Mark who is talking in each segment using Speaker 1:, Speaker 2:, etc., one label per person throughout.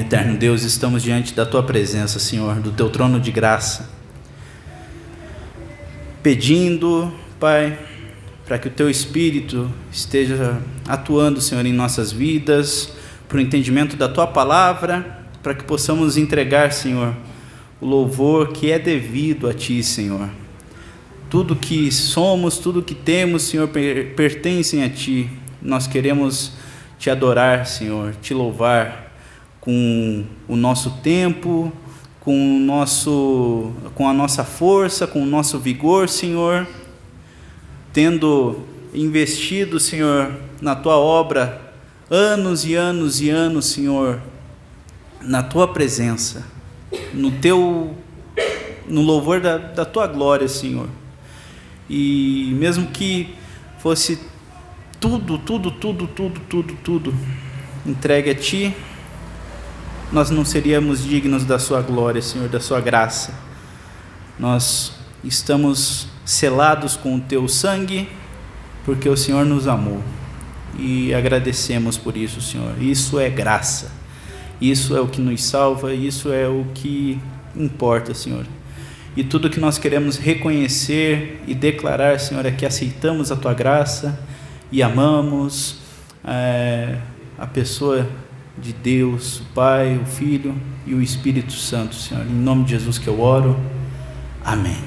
Speaker 1: Eterno Deus, estamos diante da Tua presença, Senhor, do Teu trono de graça, pedindo, Pai, para que o Teu Espírito esteja atuando, Senhor, em nossas vidas, para o entendimento da Tua palavra, para que possamos entregar, Senhor, o louvor que é devido a Ti, Senhor. Tudo que somos, tudo que temos, Senhor, pertencem a Ti. Nós queremos Te adorar, Senhor, Te louvar, com o nosso tempo, com a nossa força, com o nosso vigor, Senhor, tendo investido, Senhor, na Tua obra, anos e anos e anos, Senhor, na Tua presença, no louvor da Tua glória, Senhor. E mesmo que fosse tudo entregue a Ti, nós não seríamos dignos da Sua glória, Senhor, da Sua graça. Nós estamos selados com o Teu sangue, porque o Senhor nos amou, e agradecemos por isso, Senhor. Isso é graça, isso é o que nos salva, isso é o que importa, Senhor. E tudo que nós queremos reconhecer e declarar, Senhor, é que aceitamos a Tua graça e amamos a pessoa de Deus, o Pai, o Filho e o Espírito Santo, Senhor. Em nome de Jesus que eu oro. Amém.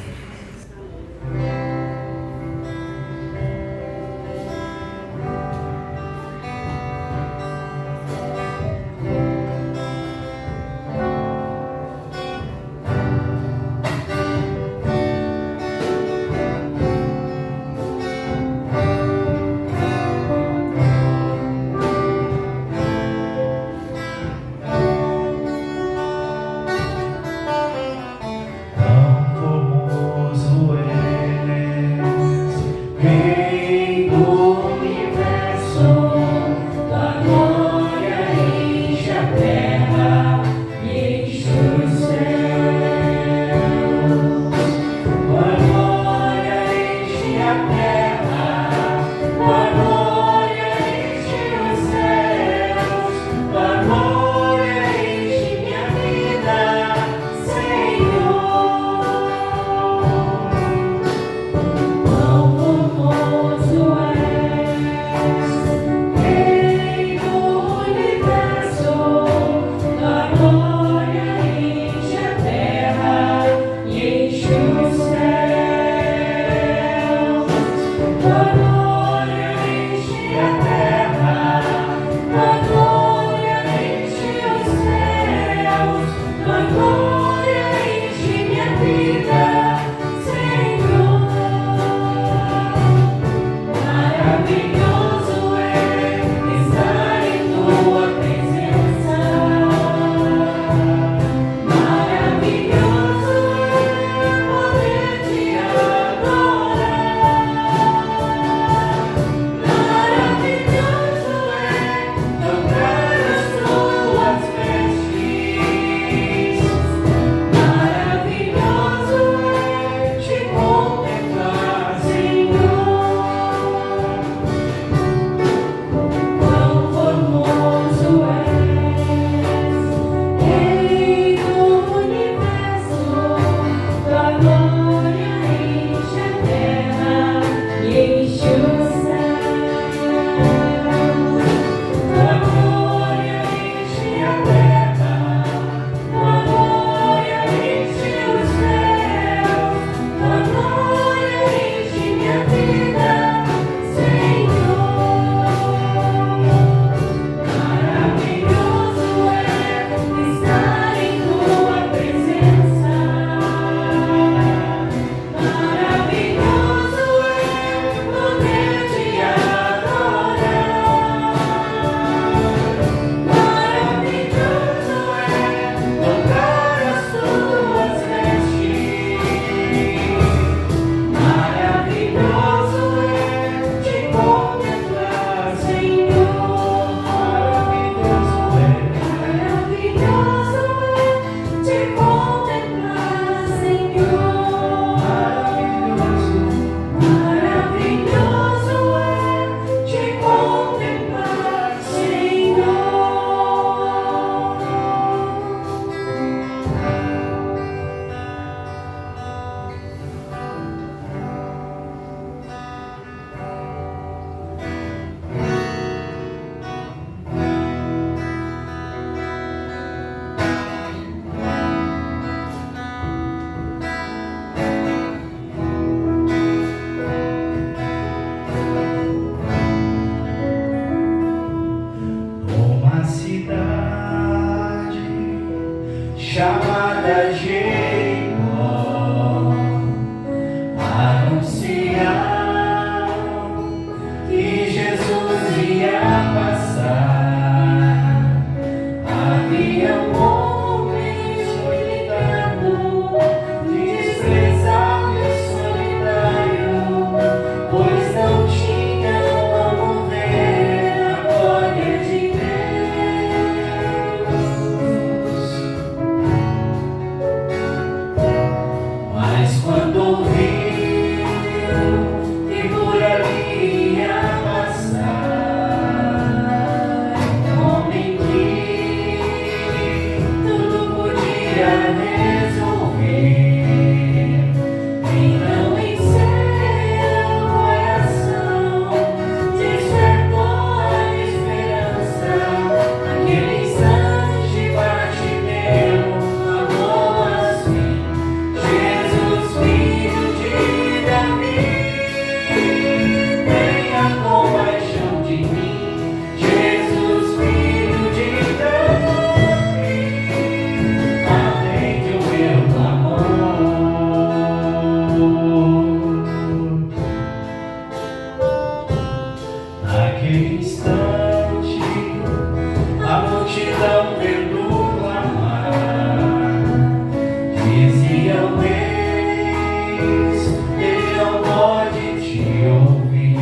Speaker 1: chamada Jericó, anunciar que Jesus ia passar. Havia um homem solitário, desprezado e solitário, pois não tinha como ver a glória de Deus. Mas quando ouviu que por ali ia passar um homem que tudo podia resolver, então em seu coração despertou a esperança. Naquele instante bateu a boa assim: Jesus, filho de Davi, tenha compaixão de mim. Jesus, filho de Davi, atende o meu clamor. Naquele instante, a multidão vendo clamar, diziam eles: ele não pode te ouvir,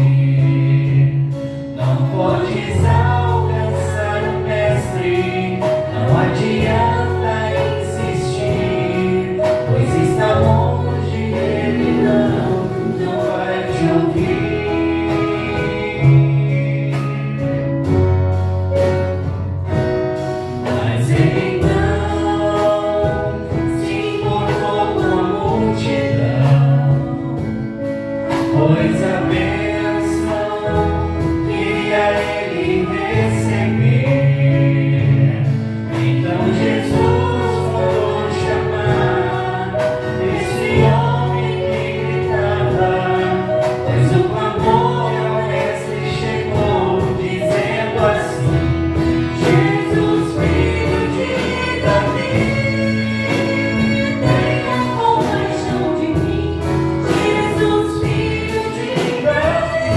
Speaker 1: não podes alcançar o mestre, não adianta insistir, pois está longe, ele não vai te ouvir. Mas ele não se importou com a multidão, pois a bênção queria ele receber. Então Jesus mandou chamar esse homem que gritava, pois o clamor ao mestre chegou, dizendo assim: Jesus, filho de Davi, tenha compaixão de mim. Jesus, filho de Davi,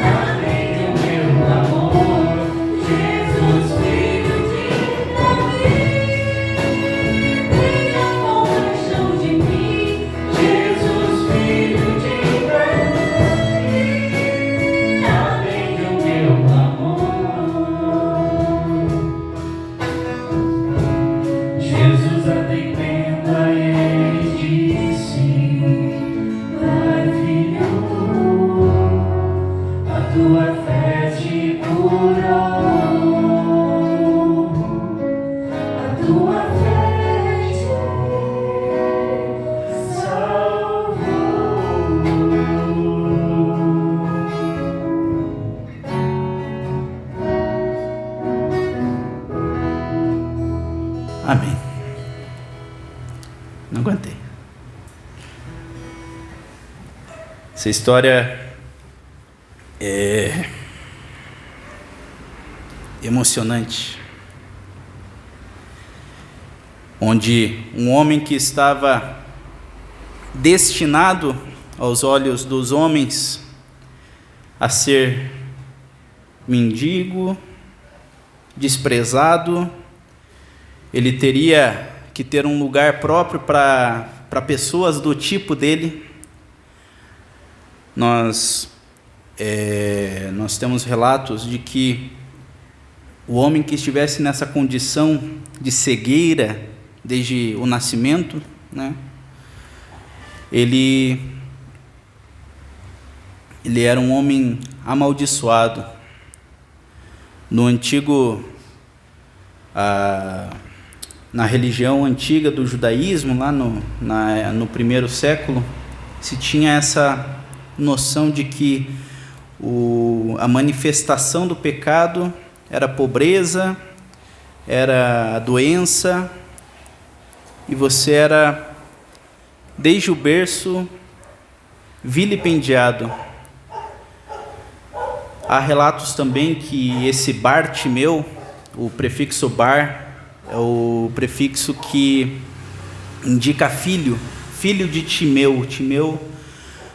Speaker 1: atende o meu clamor. Jesus, filho de Davi, tenha compaixão de mim. Jesus, filho de Davi, atende o meu clamor. Jesus, atendendo a ele, disse: vai, filho, a tua fé te curou, a tua fé te salvou. Amém. Não aguentei. Essa história é emocionante, onde um homem que estava destinado aos olhos dos homens a ser mendigo, desprezado, ele teria que ter um lugar próprio para pessoas do tipo dele. Nós temos relatos de que o homem que estivesse nessa condição de cegueira desde o nascimento, né, ele era um homem amaldiçoado. No antigo, na religião antiga do judaísmo, lá no primeiro século, se tinha essa noção de que a manifestação do pecado era a pobreza, era a doença, e você era, desde o berço, vilipendiado. Há relatos também que esse Bartimeu, o prefixo bar, é o prefixo que indica filho, filho de Timeu. Timeu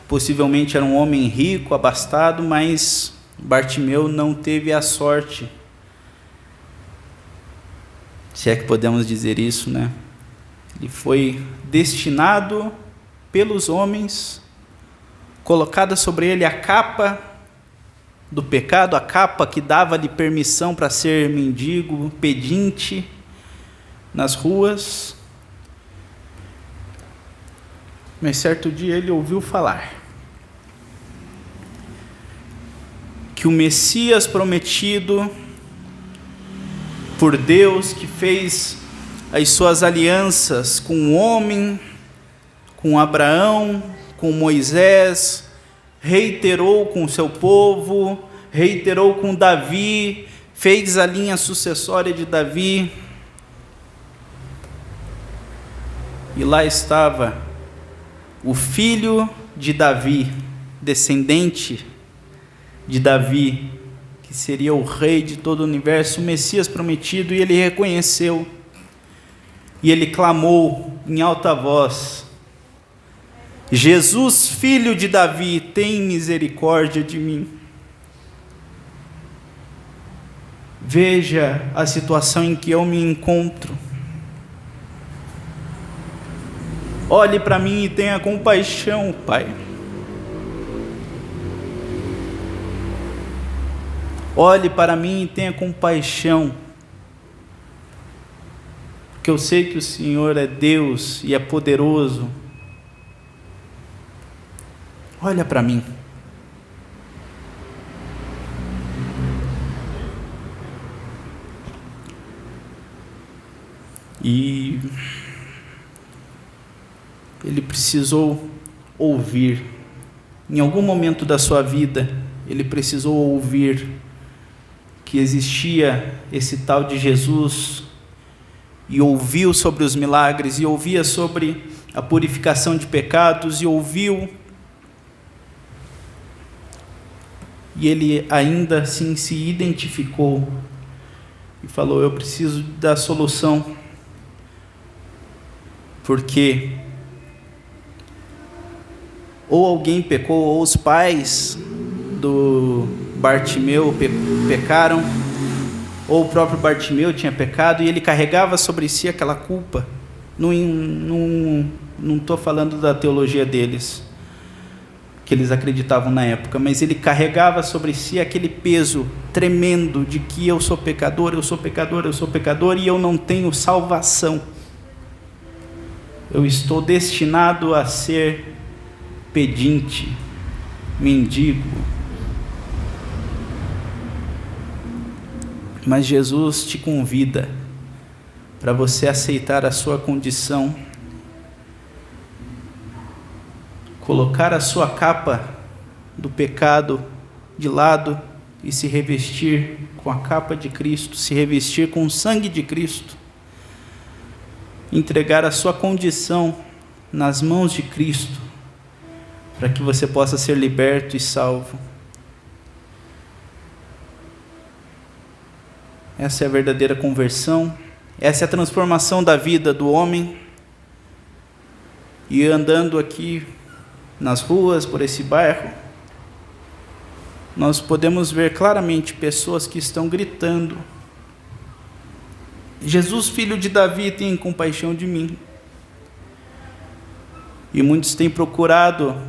Speaker 1: possivelmente era um homem rico, abastado, mas Bartimeu não teve a sorte, se é que podemos dizer isso, né? Ele foi destinado pelos homens, colocada sobre ele a capa do pecado, a capa que dava-lhe permissão para ser mendigo, pedinte nas ruas. Mas certo dia ele ouviu falar que o Messias prometido por Deus, que fez as suas alianças com o homem, com Abraão, com Moisés, reiterou com o seu povo, reiterou com Davi, fez a linha sucessória de Davi. E lá estava o filho de Davi, descendente de Davi, que seria o rei de todo o universo, o Messias prometido, e ele reconheceu, e ele clamou em alta voz: Jesus, filho de Davi, tem misericórdia de mim. Veja a situação em que eu me encontro. Olhe para mim e tenha compaixão, Pai. Olhe para mim e tenha compaixão, porque eu sei que o Senhor é Deus e é poderoso. Olha para mim. E ele precisou ouvir, em algum momento da sua vida, ele precisou ouvir que existia esse tal de Jesus, e ouviu sobre os milagres, e ouvia sobre a purificação de pecados, e ouviu, e ele ainda assim se identificou, e falou: eu preciso da solução, porque ou alguém pecou, ou os pais do Bartimeu pecaram, ou o próprio Bartimeu tinha pecado, e ele carregava sobre si aquela culpa. Não estou falando da teologia deles, que eles acreditavam na época, mas ele carregava sobre si aquele peso tremendo de que eu sou pecador, eu sou pecador, eu sou pecador, e eu não tenho salvação. Eu estou destinado a ser pedinte, mendigo. Mas Jesus te convida para você aceitar a sua condição, colocar a sua capa do pecado de lado e se revestir com a capa de Cristo, se revestir com o sangue de Cristo, entregar a sua condição nas mãos de Cristo, para que você possa ser liberto e salvo. Essa é a verdadeira conversão, essa é a transformação da vida do homem. E andando aqui nas ruas, por esse bairro, nós podemos ver claramente pessoas que estão gritando: Jesus, filho de Davi, tem compaixão de mim. E muitos têm procurado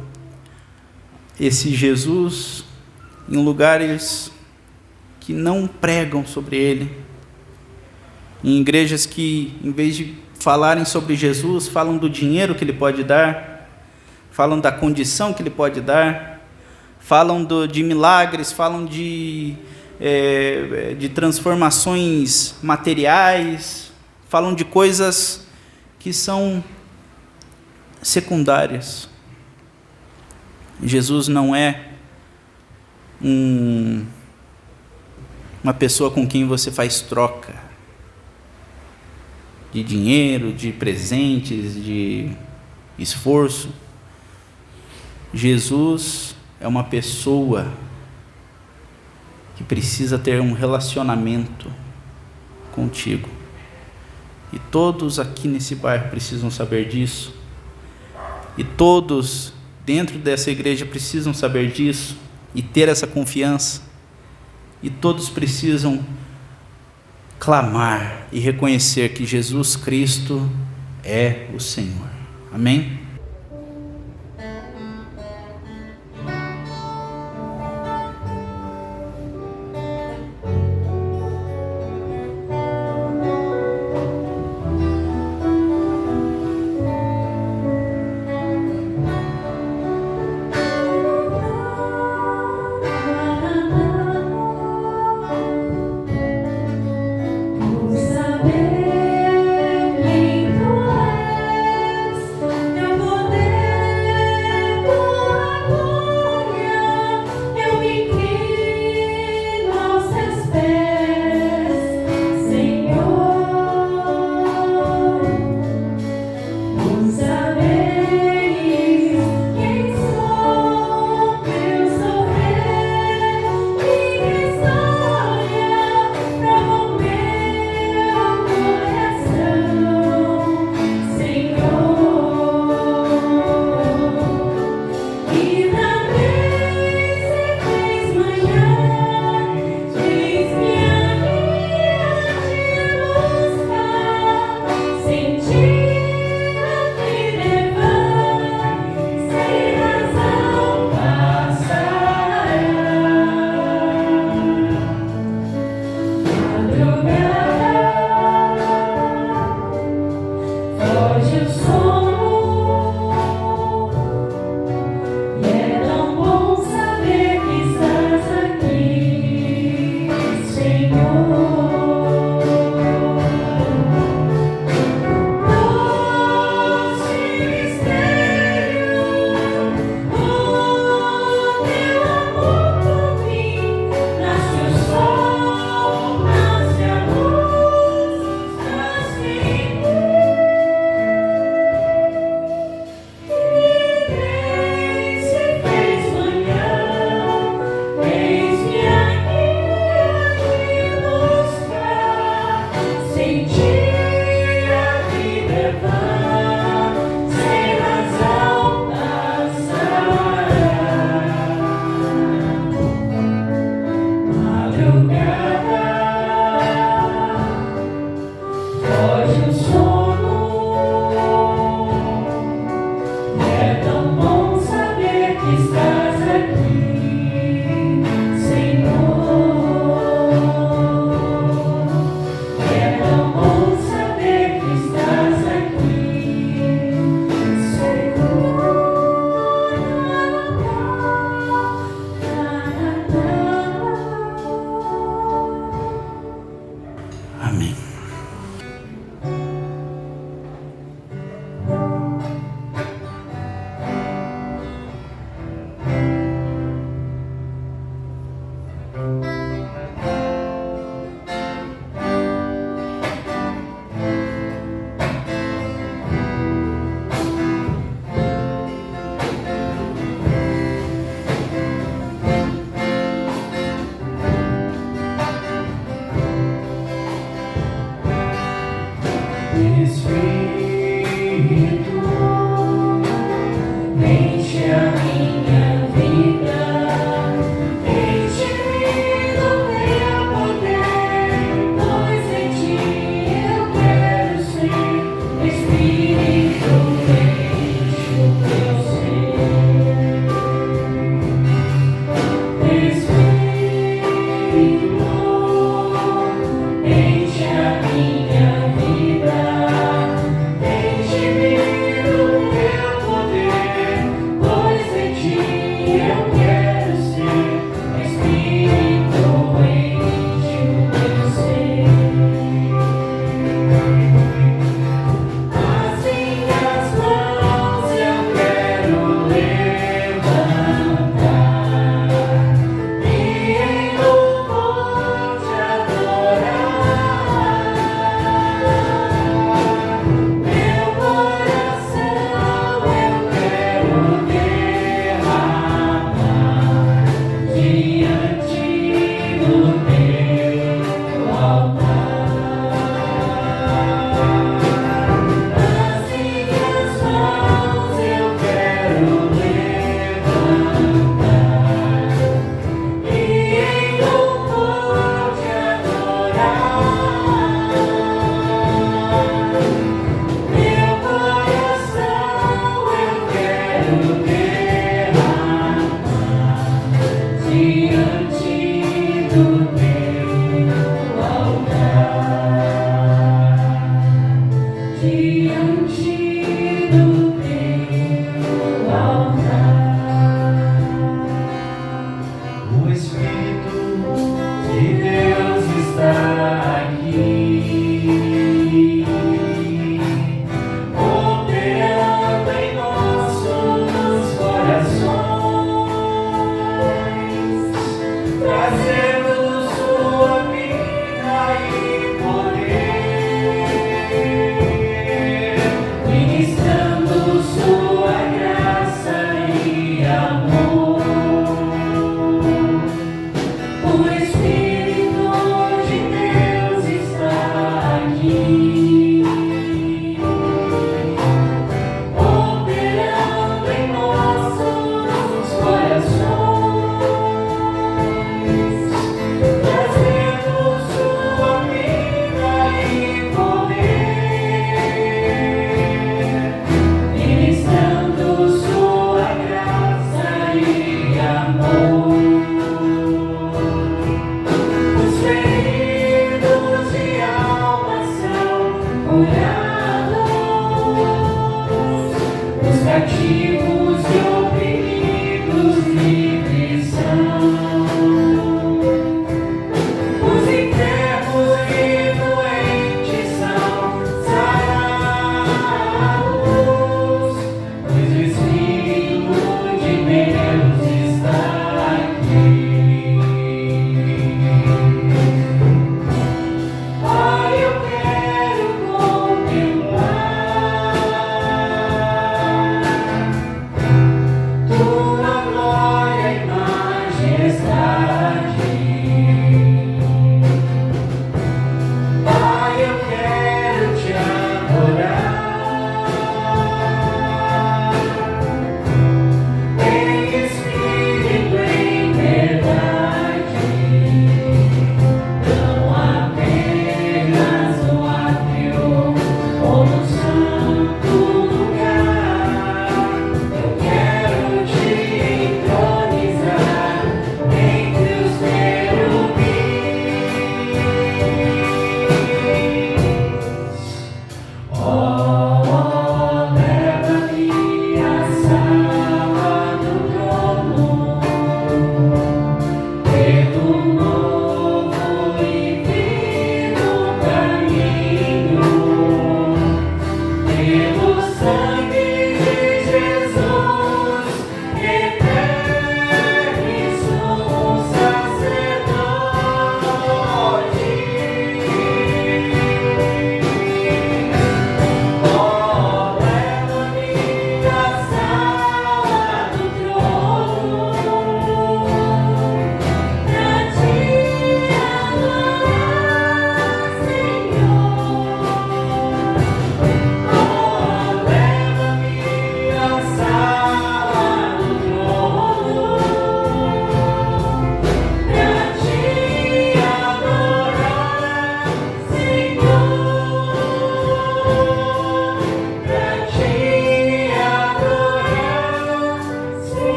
Speaker 1: esse Jesus em lugares que não pregam sobre ele, em igrejas que, em vez de falarem sobre Jesus, falam do dinheiro que ele pode dar, falam da condição que ele pode dar, falam de milagres, falam de transformações materiais, falam de coisas que são secundárias. Jesus não é uma pessoa com quem você faz troca de dinheiro, de presentes, de esforço. Jesus é uma pessoa que precisa ter um relacionamento contigo. E todos aqui nesse bairro precisam saber disso. E todos dentro dessa igreja precisam saber disso e ter essa confiança. E todos precisam clamar e reconhecer que Jesus Cristo é o Senhor. Amém?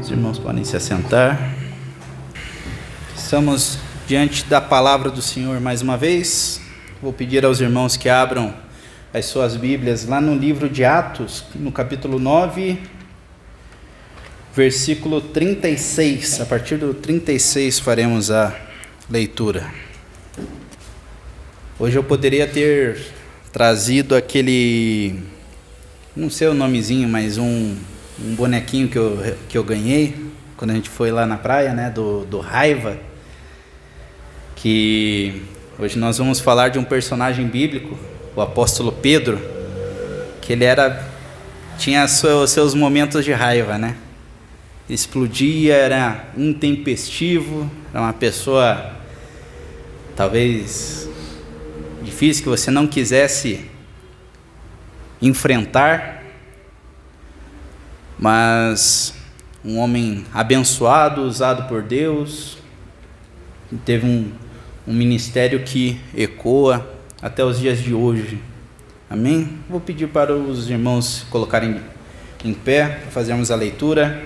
Speaker 1: Os irmãos podem se assentar. Estamos diante da palavra do Senhor mais uma vez. Vou pedir aos irmãos que abram as suas Bíblias lá no livro de Atos, no capítulo 9, versículo 36. A partir do 36 faremos a leitura. Hoje eu poderia ter trazido aquele, não sei o nomezinho, mas um bonequinho que eu ganhei quando a gente foi lá na praia, né, do Raiva, que hoje nós vamos falar de um personagem bíblico, o apóstolo Pedro, que ele tinha seus momentos de raiva, né? Explodia, era intempestivo, era uma pessoa talvez difícil, que você não quisesse enfrentar, mas um homem abençoado, usado por Deus, teve um ministério que ecoa até os dias de hoje. Amém? Vou pedir para os irmãos se colocarem em pé, para fazermos a leitura.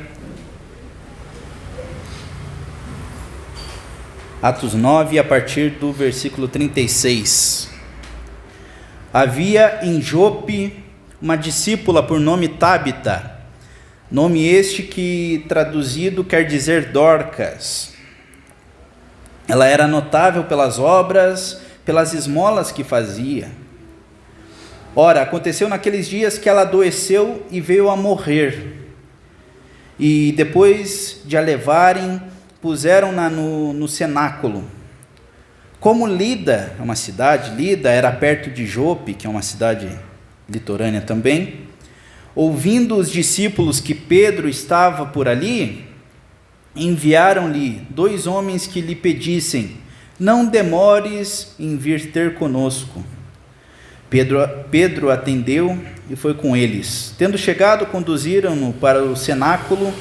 Speaker 1: Atos 9, a partir do versículo 36. Havia em Jope uma discípula por nome Tábita, nome este que traduzido quer dizer Dorcas. Ela era notável pelas obras, pelas esmolas que fazia. Ora, aconteceu naqueles dias que ela adoeceu e veio a morrer. E depois de a levarem, puseram-na no cenáculo. Como Lida, uma cidade, Lida era perto de Jope, que é uma cidade litorânea também, ouvindo os discípulos que Pedro estava por ali, enviaram-lhe 2 homens que lhe pedissem: não demores em vir ter conosco. Pedro atendeu e foi com eles. Tendo chegado, conduziram-no para o cenáculo,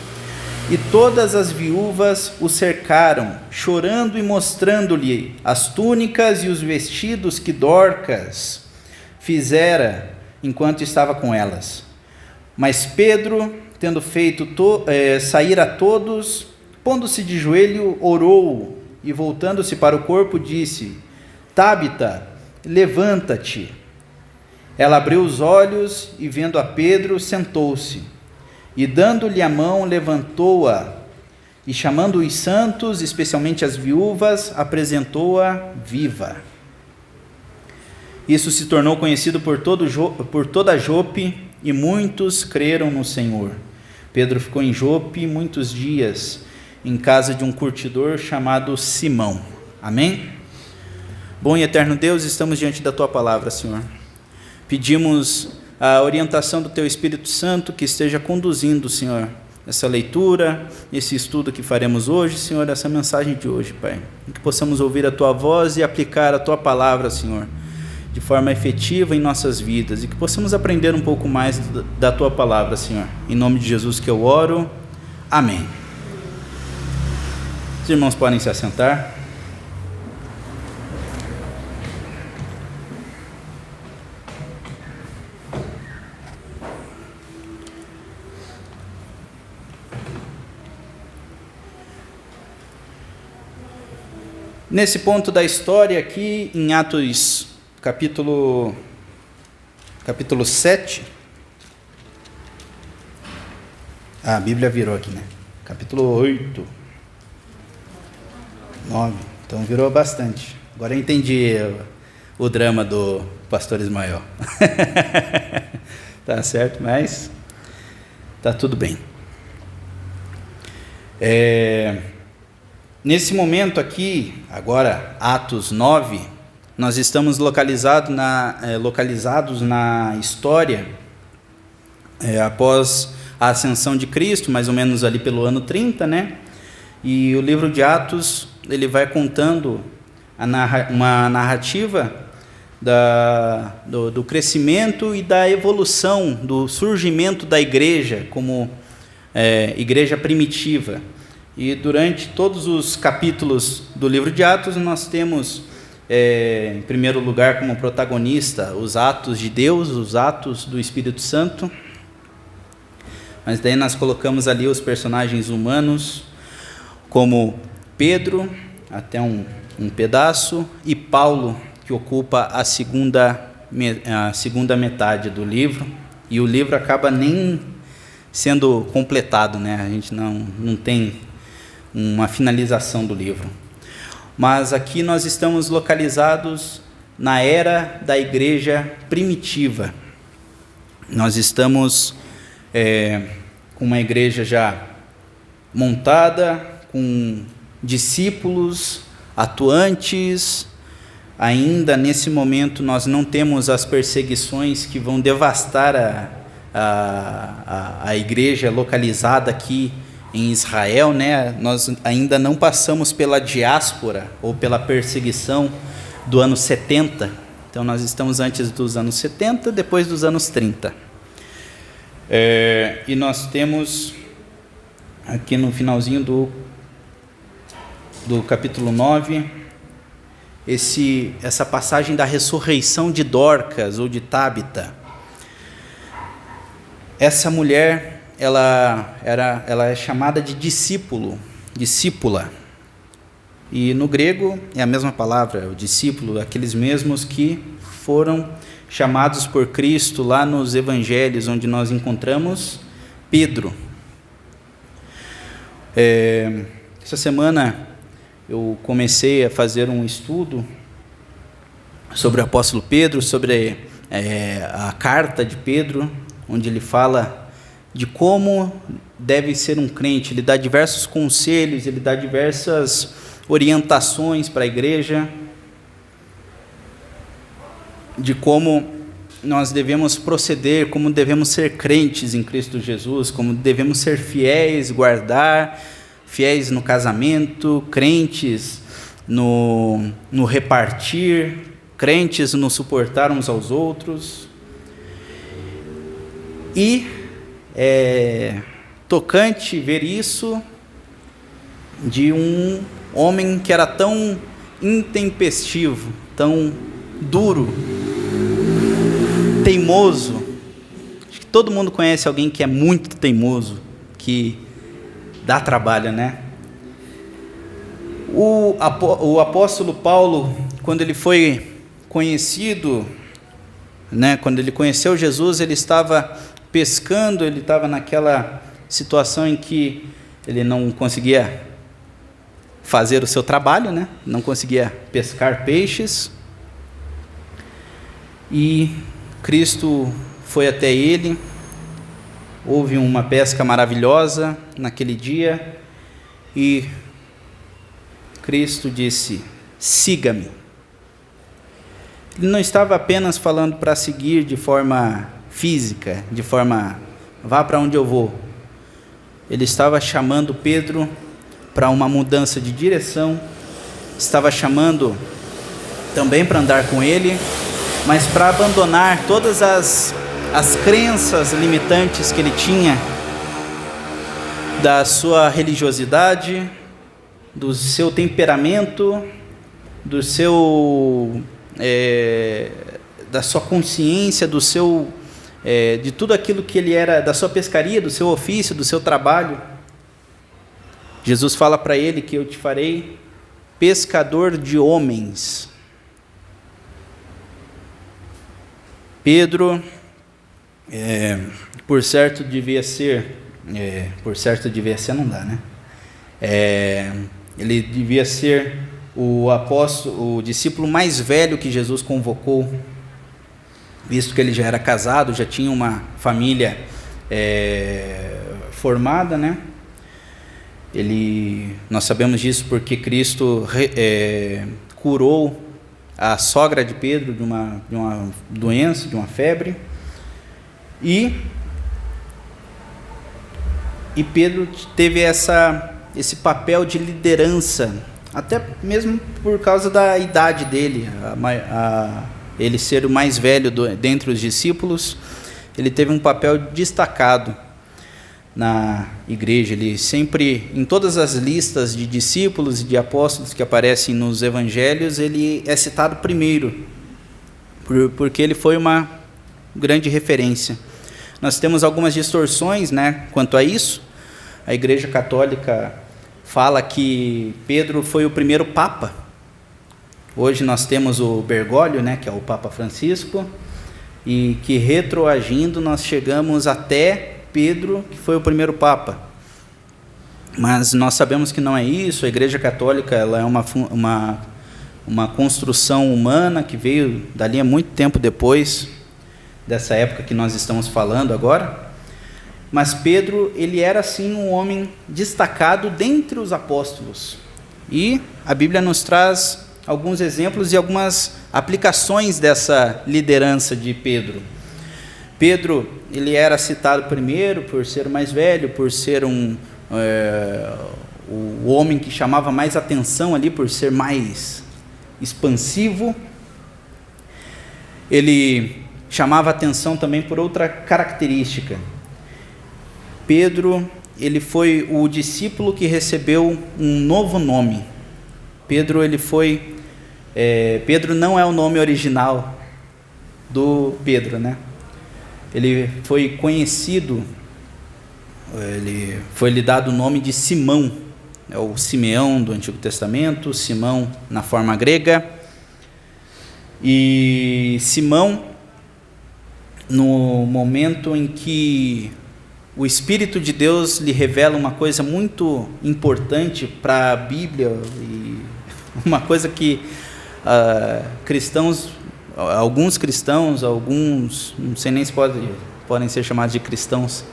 Speaker 1: e todas as viúvas o cercaram, chorando e mostrando-lhe as túnicas e os vestidos que Dorcas fizera enquanto estava com elas. Mas Pedro, tendo feito sair a todos, pondo-se de joelho, orou, e voltando-se para o corpo, disse: Tábita, levanta-te. Ela abriu os olhos e, vendo a Pedro, sentou-se. E dando-lhe a mão, levantou-a, e chamando os santos, especialmente as viúvas, apresentou-a viva. Isso se tornou conhecido por toda Jope, e muitos creram no Senhor. Pedro ficou em Jope muitos dias, em casa de um curtidor chamado Simão. Amém? Bom e eterno Deus, estamos diante da Tua palavra, Senhor. Pedimos a orientação do Teu Espírito Santo, que esteja conduzindo, Senhor, essa leitura, esse estudo que faremos hoje, Senhor, essa mensagem de hoje, Pai. Que possamos ouvir a Tua voz e aplicar a Tua palavra, Senhor, de forma efetiva em nossas vidas, e que possamos aprender um pouco mais da Tua palavra, Senhor. Em nome de Jesus que eu oro. Amém. Os irmãos podem se assentar. Nesse ponto da história aqui, em Atos capítulo 7, a Bíblia virou aqui, né? Capítulo 8, 9, então virou bastante. Agora eu entendi o drama do pastor Ismael. Tá certo, mas tá tudo bem. Nesse momento aqui, agora Atos 9, nós estamos localizados na história após a ascensão de Cristo, mais ou menos ali pelo ano 30, né? E o livro de Atos, ele vai contando uma narrativa do crescimento e da evolução, do surgimento da igreja como igreja primitiva. E durante todos os capítulos do livro de Atos, nós temos, em primeiro lugar, como protagonista, os atos de Deus, os atos do Espírito Santo. mas daí nós colocamos ali os personagens humanos, como Pedro, até um pedaço, e Paulo, que ocupa a segunda metade do livro, e o livro acaba nem sendo completado, né? A gente não tem uma finalização do livro. Mas aqui nós estamos localizados na era da igreja primitiva. Nós estamos com uma igreja já montada, com discípulos atuantes. Ainda nesse momento nós não temos as perseguições que vão devastar a igreja localizada aqui em Israel, né? Nós ainda não passamos pela diáspora ou pela perseguição do ano 70. Então nós estamos antes dos anos 70, depois dos anos 30. E nós temos aqui no finalzinho do capítulo 9, essa passagem da ressurreição de Dorcas ou de Tábita. Essa mulher, ela é chamada de discípula. E no grego é a mesma palavra, o discípulo, aqueles mesmos que foram chamados por Cristo lá nos evangelhos, onde nós encontramos Pedro. Essa semana eu comecei a fazer um estudo sobre o apóstolo Pedro, sobre a carta de Pedro, onde ele fala de como deve ser um crente. Ele dá diversos conselhos, ele dá diversas orientações para a igreja, de como nós devemos proceder, como devemos ser crentes em Cristo Jesus, como devemos ser fiéis, fiéis no casamento, crentes no repartir, crentes no suportar uns aos outros. E é tocante ver isso de um homem que era tão intempestivo, tão duro, teimoso. Acho que todo mundo conhece alguém que é muito teimoso, que dá trabalho, né? O apóstolo Paulo, quando ele foi conhecido, né, quando ele conheceu Jesus, ele estava pescando, ele estava naquela situação em que ele não conseguia fazer o seu trabalho, né? Não conseguia pescar peixes, e Cristo foi até ele. Houve uma pesca maravilhosa naquele dia, e Cristo disse: siga-me. Ele não estava apenas falando para seguir de forma física, de forma, vá para onde eu vou. Ele estava chamando Pedro para uma mudança de direção, estava chamando também para andar com ele, mas para abandonar todas as crenças limitantes que ele tinha, da sua religiosidade, do seu temperamento, da sua consciência, de tudo aquilo que ele era, da sua pescaria, do seu ofício, do seu trabalho. Jesus fala para ele que eu te farei pescador de homens. Pedro, por certo devia ser não dá, né? Ele devia ser o discípulo mais velho que Jesus convocou, visto que ele já era casado, já tinha uma família formada, né? Nós sabemos disso porque Cristo curou a sogra de Pedro de uma doença, de uma febre, e Pedro teve esse papel de liderança, até mesmo por causa da idade dele, ele ser o mais velho dentre os discípulos. Ele teve um papel destacado na igreja. Ele sempre, em todas as listas de discípulos e de apóstolos que aparecem nos evangelhos, ele é citado primeiro, porque ele foi uma grande referência. nós temos algumas distorções, né, quanto a isso. A Igreja Católica fala que Pedro foi o primeiro Papa. Hoje nós temos o Bergoglio, né, que é o Papa Francisco, e que retroagindo nós chegamos até Pedro, que foi o primeiro Papa. Mas nós sabemos que não é isso. A Igreja Católica ela é uma construção humana que veio dali a muito tempo depois dessa época que nós estamos falando agora. Mas Pedro, ele era sim um homem destacado dentre os apóstolos. E a Bíblia nos traz alguns exemplos e algumas aplicações dessa liderança de Pedro. Pedro, ele era citado primeiro por ser o mais velho, por ser o homem que chamava mais atenção ali, por ser mais expansivo. Ele chamava atenção também por outra característica. Pedro, ele foi o discípulo que recebeu um novo nome. Pedro não é o nome original do Pedro, né? Ele foi conhecido, foi-lhe dado o nome de Simão, é o Simeão do Antigo Testamento, Simão na forma grega. E Simão, no momento em que o Espírito de Deus lhe revela uma coisa muito importante para a Bíblia, e uma coisa que alguns cristãos, não sei nem se podem ser chamados de cristãos,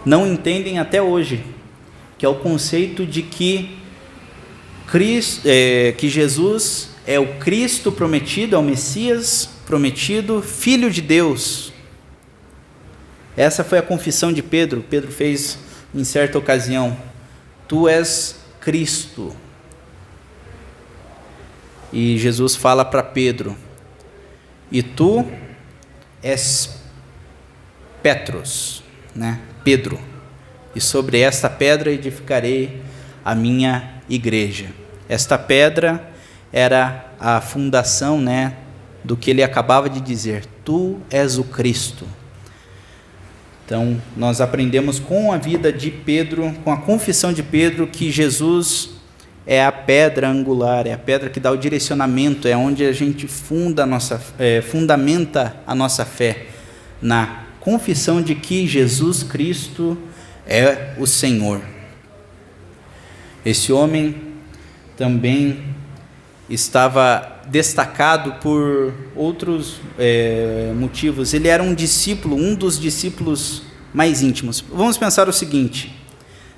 Speaker 1: não entendem até hoje, que é o conceito de que Jesus é o Cristo prometido, é o Messias prometido, Filho de Deus. Essa foi a confissão de Pedro. Pedro fez em certa ocasião: tu és Cristo. E Jesus fala para Pedro: e tu és Petros, né? Pedro, e sobre esta pedra edificarei a minha igreja. Esta pedra era a fundação, né, do que ele acabava de dizer: tu és o Cristo. Então, nós aprendemos com a vida de Pedro, com a confissão de Pedro, que Jesus é a pedra angular, é a pedra que dá o direcionamento, é onde a gente fundamenta a nossa fé, na confissão de que Jesus Cristo é o Senhor. Esse homem também estava destacado por outros motivos. Ele era um discípulo, um dos discípulos mais íntimos. Vamos pensar o seguinte: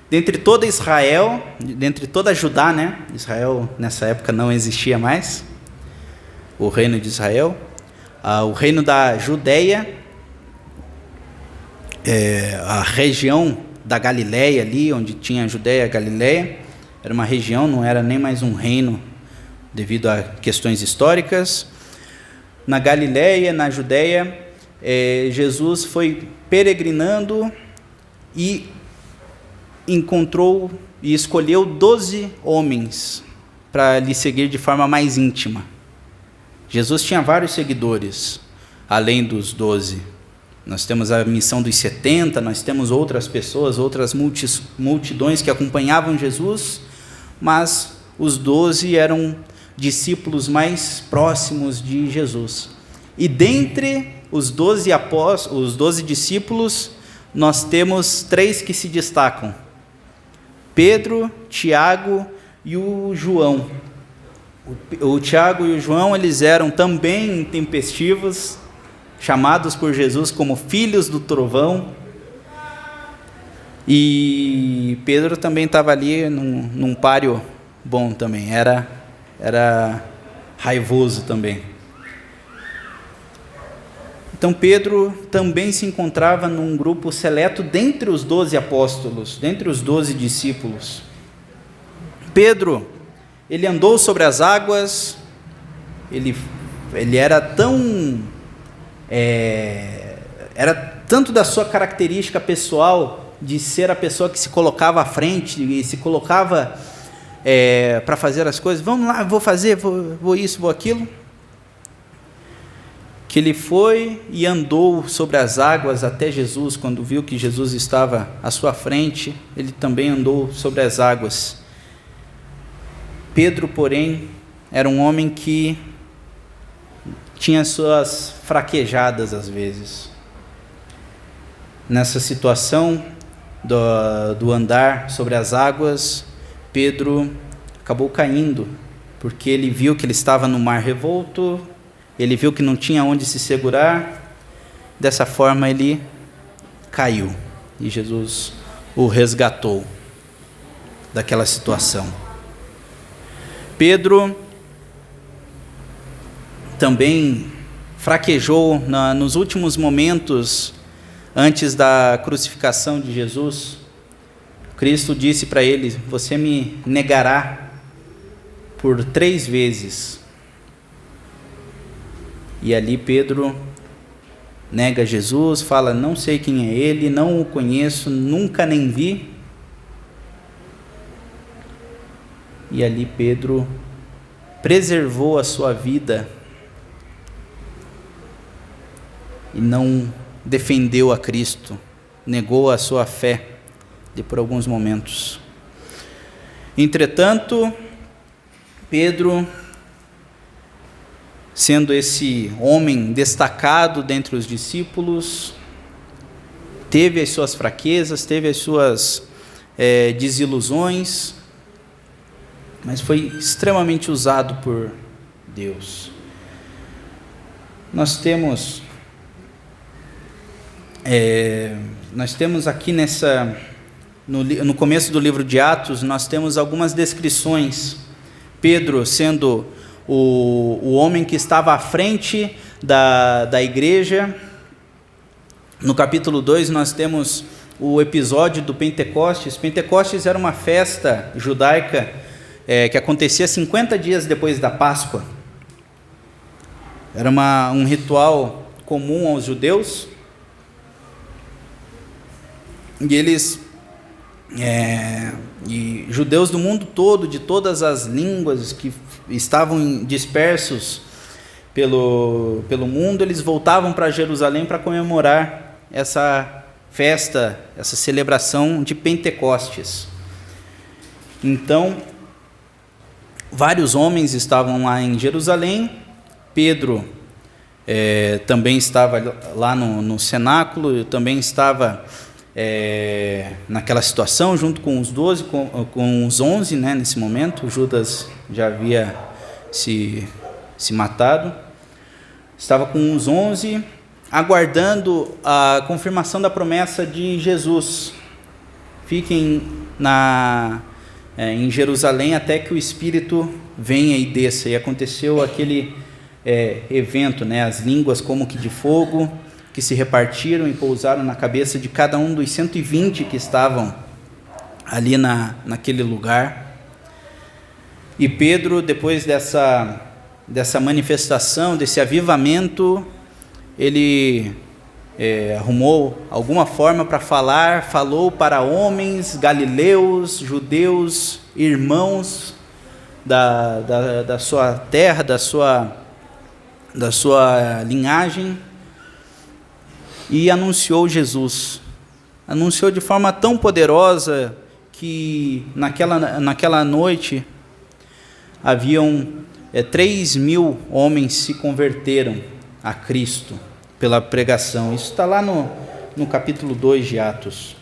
Speaker 1: dentre toda Israel, dentre toda Judá, né? Israel nessa época não existia mais, o reino de Israel, o reino da Judeia, a região da Galileia ali, onde tinha a Judeia e a Galileia, era uma região, não era nem mais um reino, devido a questões históricas. Na Galileia, na Judeia, Jesus foi peregrinando e encontrou e escolheu 12 homens para lhe seguir de forma mais íntima. Jesus tinha vários seguidores, além dos 12. Nós temos a missão dos 70, nós temos outras pessoas, outras multidões que acompanhavam Jesus, mas os 12 eram discípulos mais próximos de Jesus. E dentre os 12 apóstolos, os 12 discípulos, nós temos 3 que se destacam: Pedro, Tiago e o João. O Tiago e o João, eles eram também intempestivos, chamados por Jesus como filhos do trovão. E Pedro também estava ali num páreo bom também, era raivoso também. Então Pedro também se encontrava num grupo seleto dentre os 12 apóstolos, dentre os 12 discípulos. Pedro, ele andou sobre as águas, ele era era tanto da sua característica pessoal, de ser a pessoa que se colocava à frente e se colocava para fazer as coisas. Vamos lá, vou fazer, vou isso, vou aquilo. que ele foi e andou sobre as águas até Jesus. Quando viu que Jesus estava à sua frente, ele também andou sobre as águas. Pedro, porém, era um homem que tinha suas fraquejadas às vezes. Nessa situação do andar sobre as águas, Pedro acabou caindo, porque ele viu que ele estava no mar revolto, ele viu que não tinha onde se segurar. Dessa forma ele caiu e Jesus o resgatou daquela situação. Pedro também fraquejou nos últimos momentos antes da crucificação de Jesus. Cristo disse para ele: você me negará por 3 vezes. E ali Pedro nega Jesus, fala: não sei quem é ele, não o conheço, nunca nem vi. E ali Pedro preservou a sua vida e não defendeu a Cristo, negou a sua fé por alguns momentos. Entretanto, Pedro, sendo esse homem destacado dentre os discípulos, teve as suas fraquezas, teve as suas desilusões, mas foi extremamente usado por Deus. Nós temos aqui no começo do livro de Atos, nós temos algumas descrições. Pedro sendo o homem que estava à frente da igreja. No capítulo 2 nós temos o episódio do Pentecostes. Pentecostes era uma festa judaica que acontecia 50 dias depois da Páscoa. Era um ritual comum aos judeus. E eles, judeus do mundo todo, de todas as línguas que estavam dispersos pelo mundo, eles voltavam para Jerusalém para comemorar essa festa, essa celebração de Pentecostes. Então, vários homens estavam lá em Jerusalém. Pedro também estava lá no cenáculo, também estava naquela situação, junto com os 12, com os 11, né, nesse momento. Judas já havia se matado. Estava com os 11, aguardando a confirmação da promessa de Jesus. Fiquem em Jerusalém até que o Espírito venha e desça. E aconteceu aquele evento, né, as línguas como que de fogo, que se repartiram e pousaram na cabeça de cada um dos 120 que estavam ali naquele lugar. E Pedro, depois dessa manifestação, desse avivamento, ele arrumou alguma forma para falou para homens, galileus, judeus, irmãos da sua terra, da sua linhagem, e anunciou Jesus. Anunciou de forma tão poderosa que naquela noite haviam 3.000 homens se converteram a Cristo pela pregação. Isso está lá no capítulo 2 de Atos.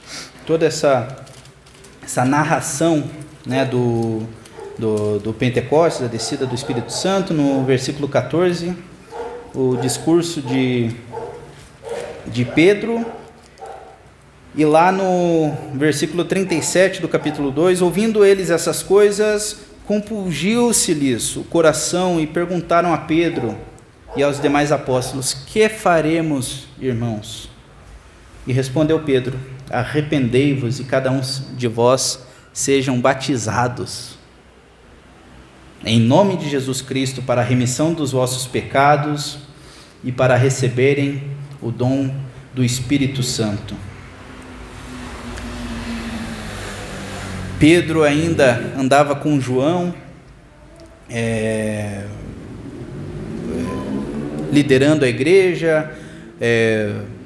Speaker 1: Toda essa narração, né, do Pentecostes, da descida do Espírito Santo. No versículo 14, o discurso de Pedro. E lá no versículo 37 do capítulo 2, ouvindo eles essas coisas, compungiu-se-lhes o coração e perguntaram a Pedro e aos demais apóstolos: que faremos, irmãos? E respondeu Pedro: arrependei-vos e cada um de vós sejam batizados em nome de Jesus Cristo para a remissão dos vossos pecados e para receberem o dom do Espírito Santo. Pedro ainda andava com João, liderando a igreja,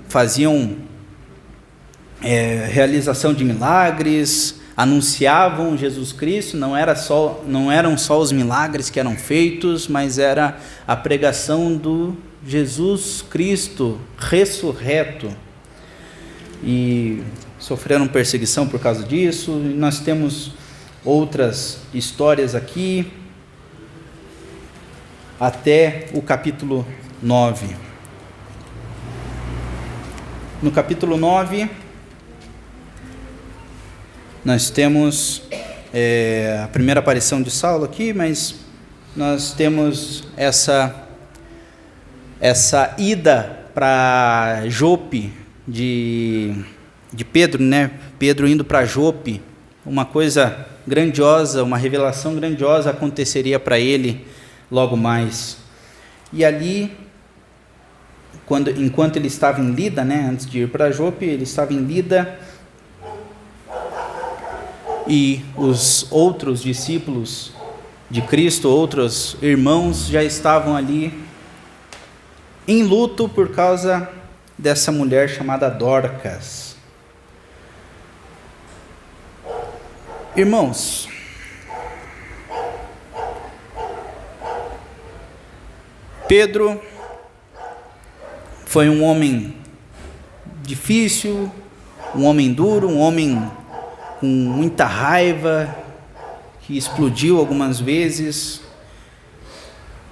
Speaker 1: faziam realização de milagres, anunciavam Jesus Cristo. Não eram só os milagres que eram feitos, mas era a pregação do Jesus Cristo ressurreto. E sofreram perseguição por causa disso. E nós temos outras histórias aqui, até o capítulo 9. No capítulo 9, nós temos a primeira aparição de Saulo aqui, mas nós temos essa ida para Jope de Pedro, né? Pedro indo para Jope, uma coisa grandiosa, uma revelação grandiosa aconteceria para ele logo mais. E ali, enquanto ele estava em Lida, né, antes de ir para Jope, ele estava em Lida, e os outros discípulos de Cristo, outros irmãos, já estavam ali em luto por causa dessa mulher chamada Dorcas. Irmãos, Pedro foi um homem difícil, um homem duro, um homem com muita raiva, que explodiu algumas vezes.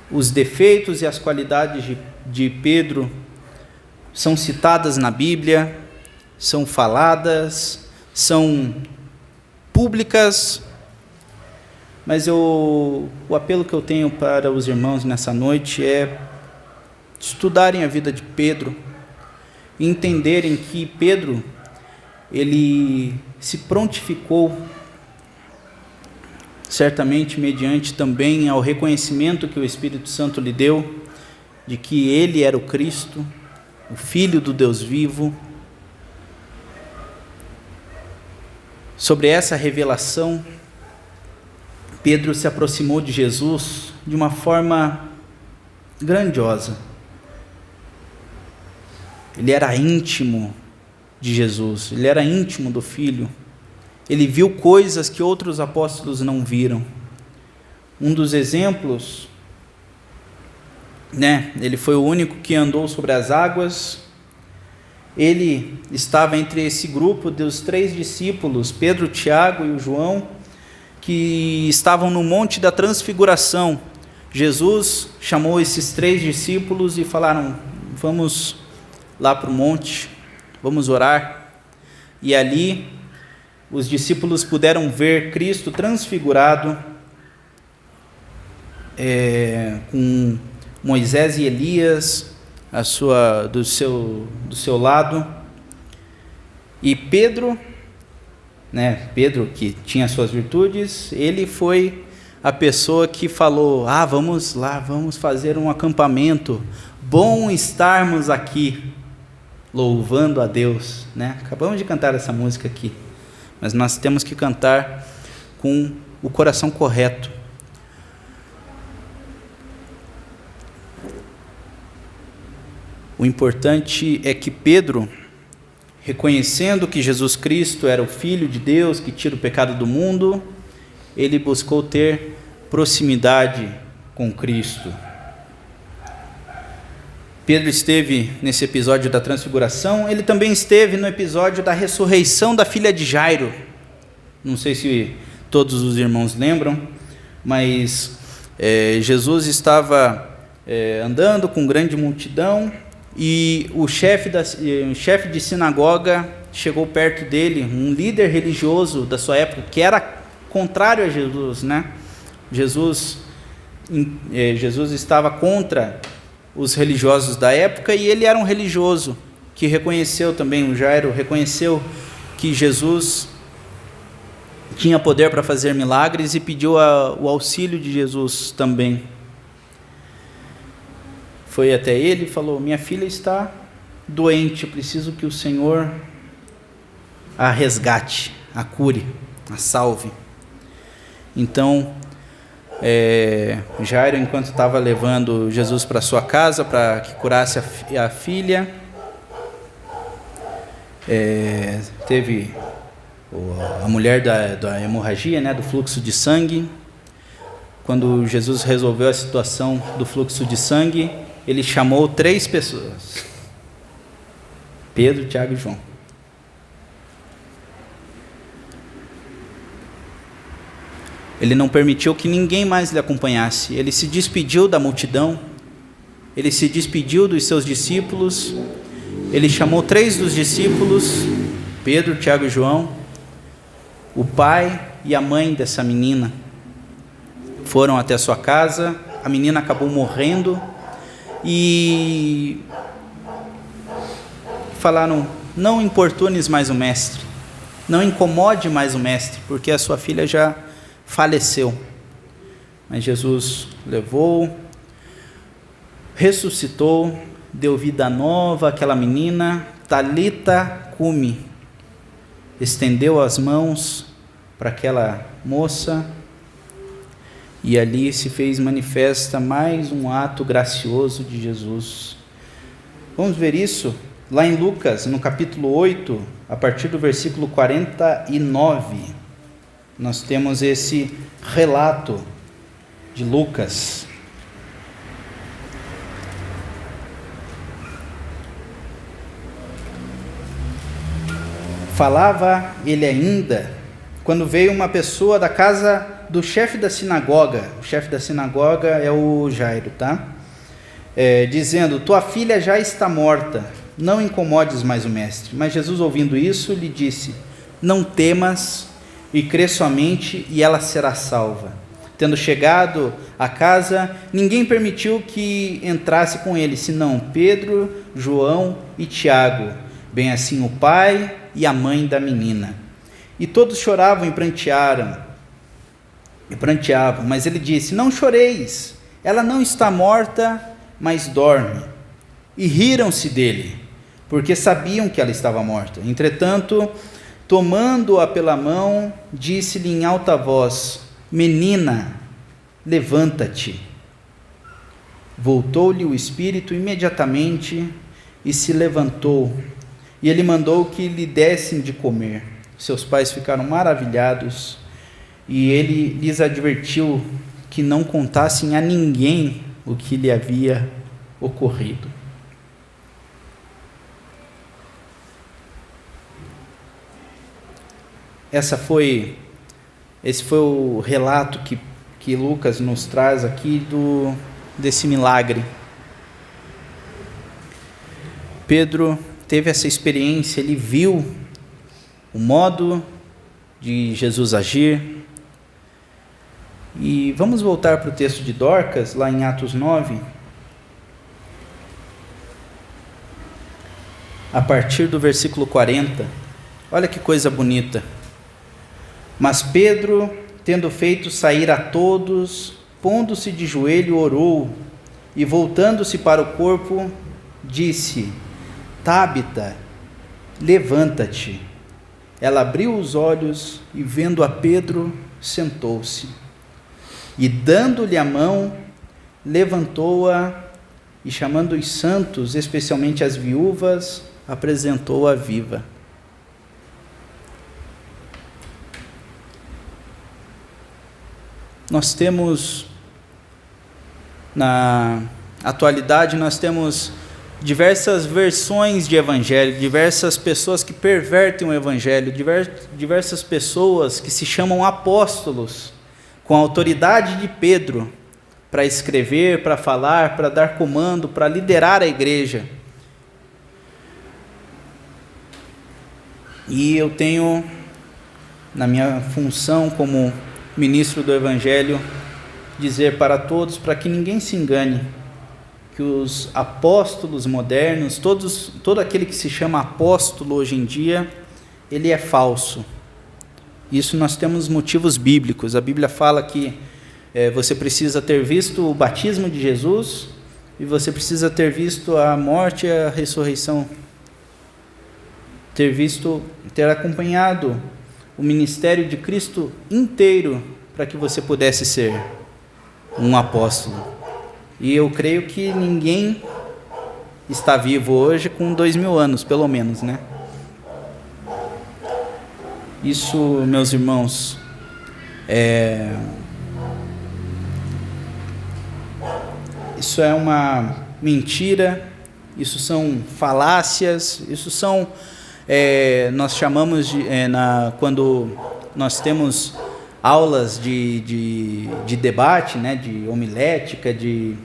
Speaker 1: Os defeitos e as qualidades de Pedro são citadas na Bíblia, são faladas, são públicas, mas o apelo que eu tenho para os irmãos nessa noite é estudarem a vida de Pedro e entenderem que Pedro, ele se prontificou, certamente mediante também ao reconhecimento que o Espírito Santo lhe deu, de que ele era o Cristo, o Filho do Deus vivo. Sobre essa revelação, Pedro se aproximou de Jesus de uma forma grandiosa. Ele era íntimo de Jesus, ele era íntimo do Filho. Ele viu coisas que outros apóstolos não viram. Um dos exemplos, né? Ele foi o único que andou sobre as águas. Ele estava entre esse grupo dos 3 discípulos, Pedro, Tiago e o João, que estavam no Monte da Transfiguração. Jesus chamou esses 3 discípulos e falaram: vamos lá para o monte, vamos orar. E ali os discípulos puderam ver Cristo transfigurado, com Moisés e Elias do seu lado. E Pedro, né, Pedro, que tinha suas virtudes, ele foi a pessoa que falou: vamos lá, vamos fazer um acampamento, bom estarmos aqui, louvando a Deus, né? Acabamos de cantar essa música aqui, mas nós temos que cantar com o coração correto. O importante é que Pedro, reconhecendo que Jesus Cristo era o Filho de Deus, que tira o pecado do mundo, ele buscou ter proximidade com Cristo. Pedro esteve nesse episódio da transfiguração, ele também esteve no episódio da ressurreição da filha de Jairo. Não sei se todos os irmãos lembram, mas Jesus estava andando com grande multidão, e o chefe de sinagoga chegou perto dele, um líder religioso da sua época, que era contrário a Jesus, né? Jesus estava contra os religiosos da época, e ele era um religioso que reconheceu também, o Jairo reconheceu que Jesus tinha poder para fazer milagres e pediu o auxílio de Jesus também. Foi até ele e falou: minha filha está doente, eu preciso que o Senhor a resgate, a cure, a salve. Então, Jairo, enquanto estava levando Jesus para sua casa para que curasse a filha, teve a mulher da hemorragia, né, do fluxo de sangue. Quando Jesus resolveu a situação do fluxo de sangue, ele chamou 3 pessoas: Pedro, Tiago e João. Ele não permitiu que ninguém mais lhe acompanhasse. Ele se despediu da multidão, ele se despediu dos seus discípulos. Ele chamou 3 dos discípulos, Pedro, Tiago e João. O pai e a mãe dessa menina foram até a sua casa. A menina acabou morrendo e falaram: não importunes mais o mestre, não incomode mais o mestre, porque a sua filha já faleceu. Mas Jesus levou, ressuscitou, deu vida nova àquela menina. Talita cumi, estendeu as mãos para aquela moça, e ali se fez manifesta mais um ato gracioso de Jesus. Vamos ver isso lá em Lucas, no capítulo 8, a partir do versículo 49. Nós temos esse relato de Lucas. Falava ele ainda, quando veio uma pessoa da casa do chefe da sinagoga. O chefe da sinagoga é o Jairo, tá? Dizendo: tua filha já está morta, não incomodes mais o mestre. Mas Jesus, ouvindo isso, lhe disse: não temas, e crê somente, e ela será salva. Tendo chegado à casa, ninguém permitiu que entrasse com ele, senão Pedro, João e Tiago, bem assim o pai e a mãe da menina. E todos choravam e pranteavam, mas ele disse: não choreis, ela não está morta, mas dorme. E riram-se dele, porque sabiam que ela estava morta. Entretanto, tomando-a pela mão, disse-lhe em alta voz: menina, levanta-te. Voltou-lhe o espírito imediatamente e se levantou, e ele mandou que lhe dessem de comer. Seus pais ficaram maravilhados, e ele lhes advertiu que não contassem a ninguém o que lhe havia ocorrido. Esse foi o relato que Lucas nos traz aqui desse milagre. Pedro teve essa experiência, ele viu o modo de Jesus agir. E vamos voltar para o texto de Dorcas, lá em Atos 9, a partir do versículo 40. Olha que coisa bonita. Mas Pedro, tendo feito sair a todos, pondo-se de joelho, orou, e voltando-se para o corpo, disse: Tábita, levanta-te. Ela abriu os olhos e, vendo a Pedro, sentou-se. E dando-lhe a mão, levantou-a e, chamando os santos, especialmente as viúvas, apresentou-a viva. Nós temos, na atualidade, nós temos diversas versões de evangelho, diversas pessoas que pervertem o evangelho, diversas pessoas que se chamam apóstolos, com a autoridade de Pedro, para escrever, para falar, para dar comando, para liderar a igreja. E eu tenho, na minha função como ministro do Evangelho, dizer para todos, para que ninguém se engane, que os apóstolos modernos, todo aquele que se chama apóstolo hoje em dia, ele é falso. Isso nós temos motivos bíblicos. A Bíblia fala que você precisa ter visto o batismo de Jesus e você precisa ter visto a morte e a ressurreição, ter acompanhado o ministério de Cristo inteiro para que você pudesse ser um apóstolo. E eu creio que ninguém está vivo hoje com 2000 anos, pelo menos, né? Isso, meus irmãos, isso é uma mentira, isso são falácias, isso são, nós chamamos de, quando nós temos aulas de debate, né, de homilética, de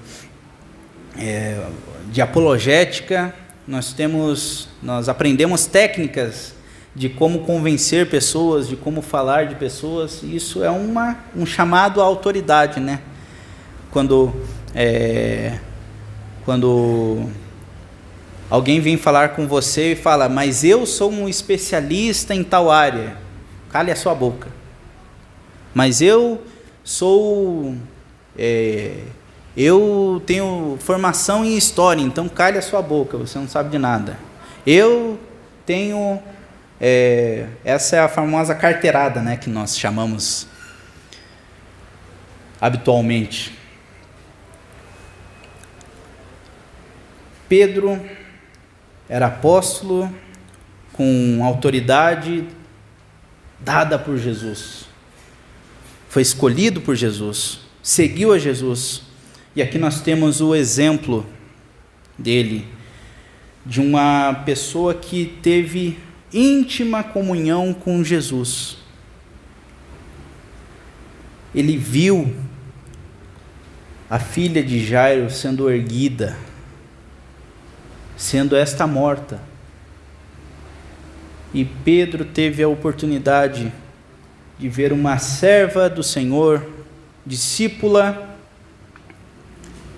Speaker 1: apologética, nós aprendemos técnicas de como convencer pessoas, de como falar de pessoas. Isso é um chamado à autoridade, né? Quando alguém vem falar com você e fala, mas eu sou um especialista em tal área, cale a sua boca. Mas eu tenho formação em história, então cale a sua boca, você não sabe de nada. Eu tenho, essa é a famosa carteirada, né, que nós chamamos habitualmente. Pedro era apóstolo com autoridade dada por Jesus. Foi escolhido por Jesus, seguiu a Jesus. E aqui nós temos o exemplo dele, de uma pessoa que teve íntima comunhão com Jesus. Ele viu a filha de Jairo sendo erguida, sendo esta morta. E Pedro teve a oportunidade de ver uma serva do Senhor, discípula,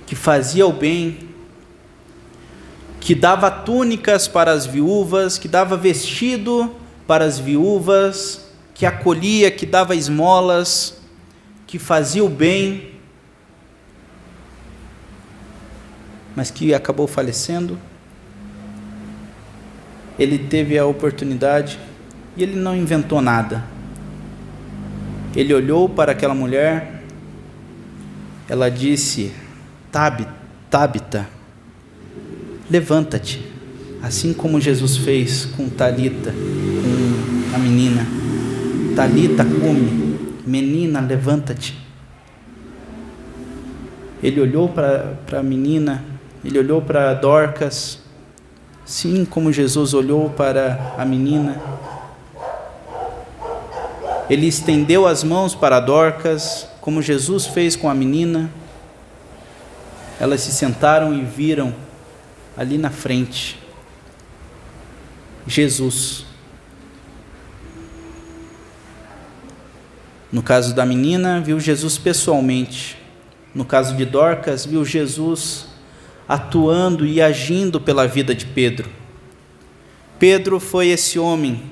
Speaker 1: que fazia o bem, que dava túnicas para as viúvas, que dava vestido para as viúvas, que acolhia, que dava esmolas, que fazia o bem, mas que acabou falecendo. Ele teve a oportunidade e ele não inventou nada. Ele olhou para aquela mulher, ela disse, Tabita, levanta-te, assim como Jesus fez com Talita, com a menina. Talita, come, menina, levanta-te. Ele olhou para a menina, ele olhou para Dorcas, sim, como Jesus olhou para a menina. Ele estendeu as mãos para Dorcas, como Jesus fez com a menina. Elas se sentaram e viram ali na frente Jesus. No caso da menina, viu Jesus pessoalmente. No caso de Dorcas, viu Jesus atuando e agindo pela vida de Pedro. Pedro foi esse homem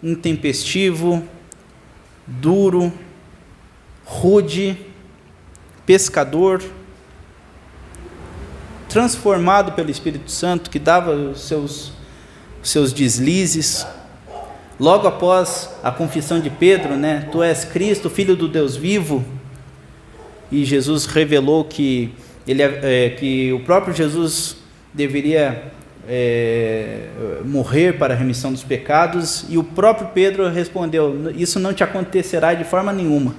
Speaker 1: intempestivo, duro, rude, pescador, transformado pelo Espírito Santo, que dava os seus deslizes. Logo após a confissão de Pedro, né, tu és Cristo, Filho do Deus vivo, e Jesus revelou que que o próprio Jesus deveria morrer para a remissão dos pecados, e o próprio Pedro respondeu, isso não te acontecerá de forma nenhuma.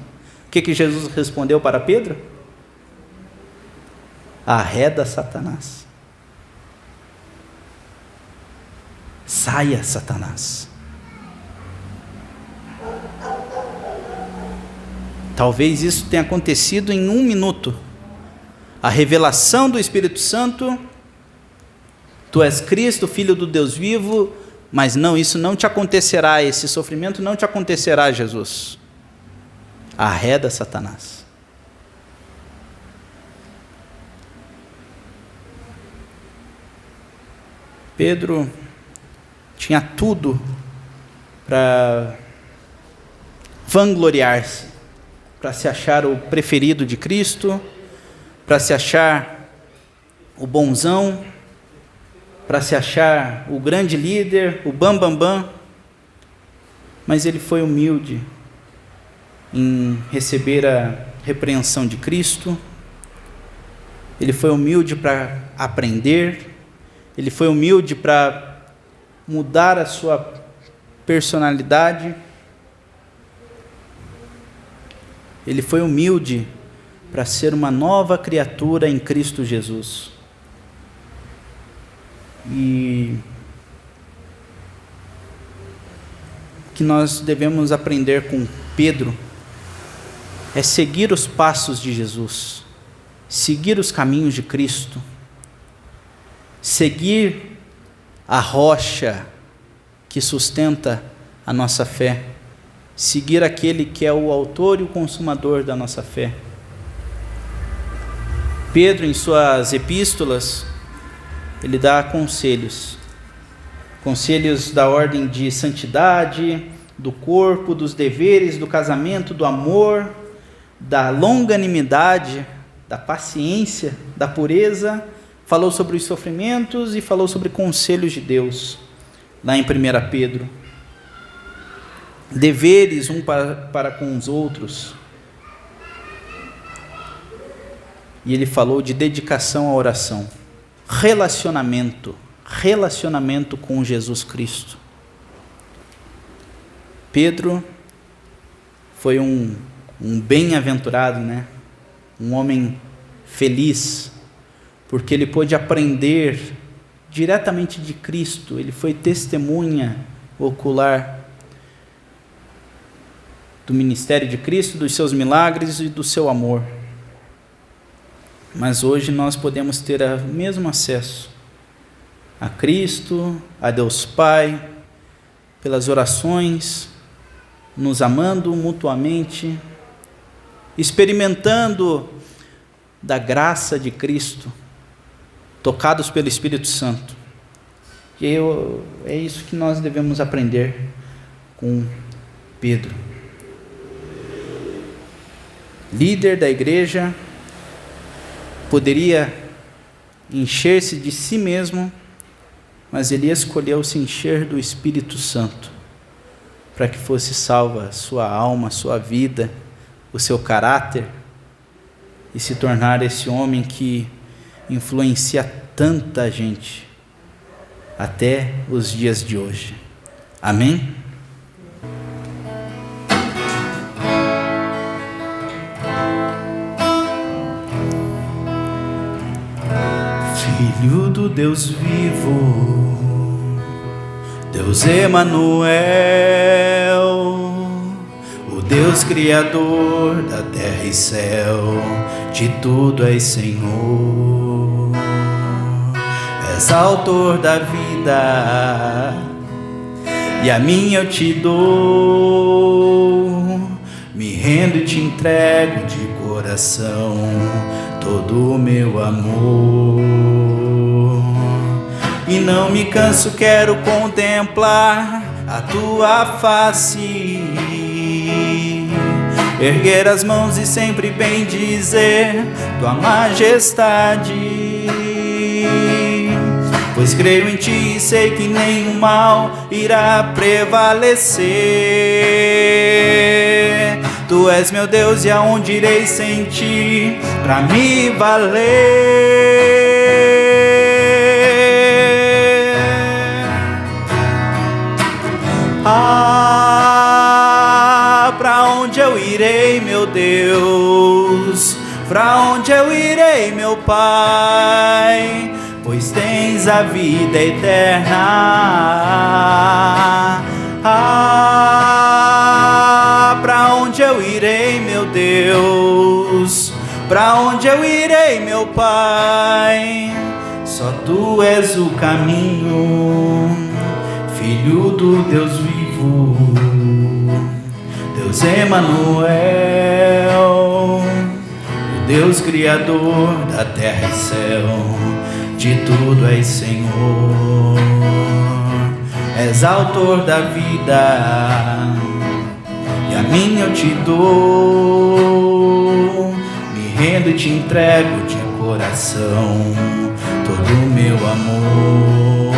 Speaker 1: O que Jesus respondeu para Pedro? Arreda, Satanás. Saia, Satanás. Talvez isso tenha acontecido em 1 minuto. A revelação do Espírito Santo, tu és Cristo, Filho do Deus vivo, mas não, isso não te acontecerá, esse sofrimento não te acontecerá, Jesus. Arreda, Satanás. Pedro tinha tudo para vangloriar-se, para se achar o preferido de Cristo, para se achar o bonzão, para se achar o grande líder, o bambambam, mas ele foi humilde em receber a repreensão de Cristo, ele foi humilde para aprender, ele foi humilde para mudar a sua personalidade, ele foi humilde para ser uma nova criatura em Cristo Jesus. E que nós devemos aprender com Pedro é seguir os passos de Jesus, seguir os caminhos de Cristo, seguir a rocha que sustenta a nossa fé, seguir aquele que é o autor e o consumador da nossa fé. Pedro, em suas epístolas, ele dá conselhos da ordem de santidade, do corpo, dos deveres, do casamento, do amor, da longanimidade, da paciência, da pureza. Falou sobre os sofrimentos e falou sobre conselhos de Deus, lá em 1 Pedro. Deveres um para com os outros. E ele falou de dedicação à oração. Relacionamento com Jesus Cristo. Pedro foi um bem-aventurado, né? Um homem feliz, porque ele pôde aprender diretamente de Cristo. Ele foi testemunha ocular do ministério de Cristo, dos seus milagres e do seu amor. Mas hoje nós podemos ter o mesmo acesso a Cristo, a Deus Pai, pelas orações, nos amando mutuamente, experimentando da graça de Cristo, tocados pelo Espírito Santo. E é isso que nós devemos aprender com Pedro. Líder da igreja, poderia encher-se de si mesmo, mas ele escolheu se encher do Espírito Santo, para que fosse salva sua alma, sua vida, o seu caráter, e se tornar esse homem que influencia tanta gente, até os dias de hoje. Amém? Filho do Deus vivo, Deus Emanuel, o Deus Criador da terra e céu, de tudo és Senhor. És autor da vida, e a minha eu te dou. Me rendo e te entrego de coração todo o meu amor. E não me canso, quero contemplar a tua face, erguer as mãos e sempre bem dizer tua majestade. Pois creio em ti e sei que nenhum mal irá prevalecer. Tu és meu Deus e aonde irei sem ti pra me valer? Pra onde eu irei, meu Deus? Pra onde eu irei, meu Pai? Pois tens a vida eterna. Pra onde eu irei, meu Deus? Pra onde eu irei, meu Pai? Só tu és o caminho, Filho do Deus vivo, Deus Emanuel, o Deus Criador da terra e céu, de tudo és Senhor. És autor da vida, e a minha eu te dou. Me rendo e te entrego de coração todo o meu amor.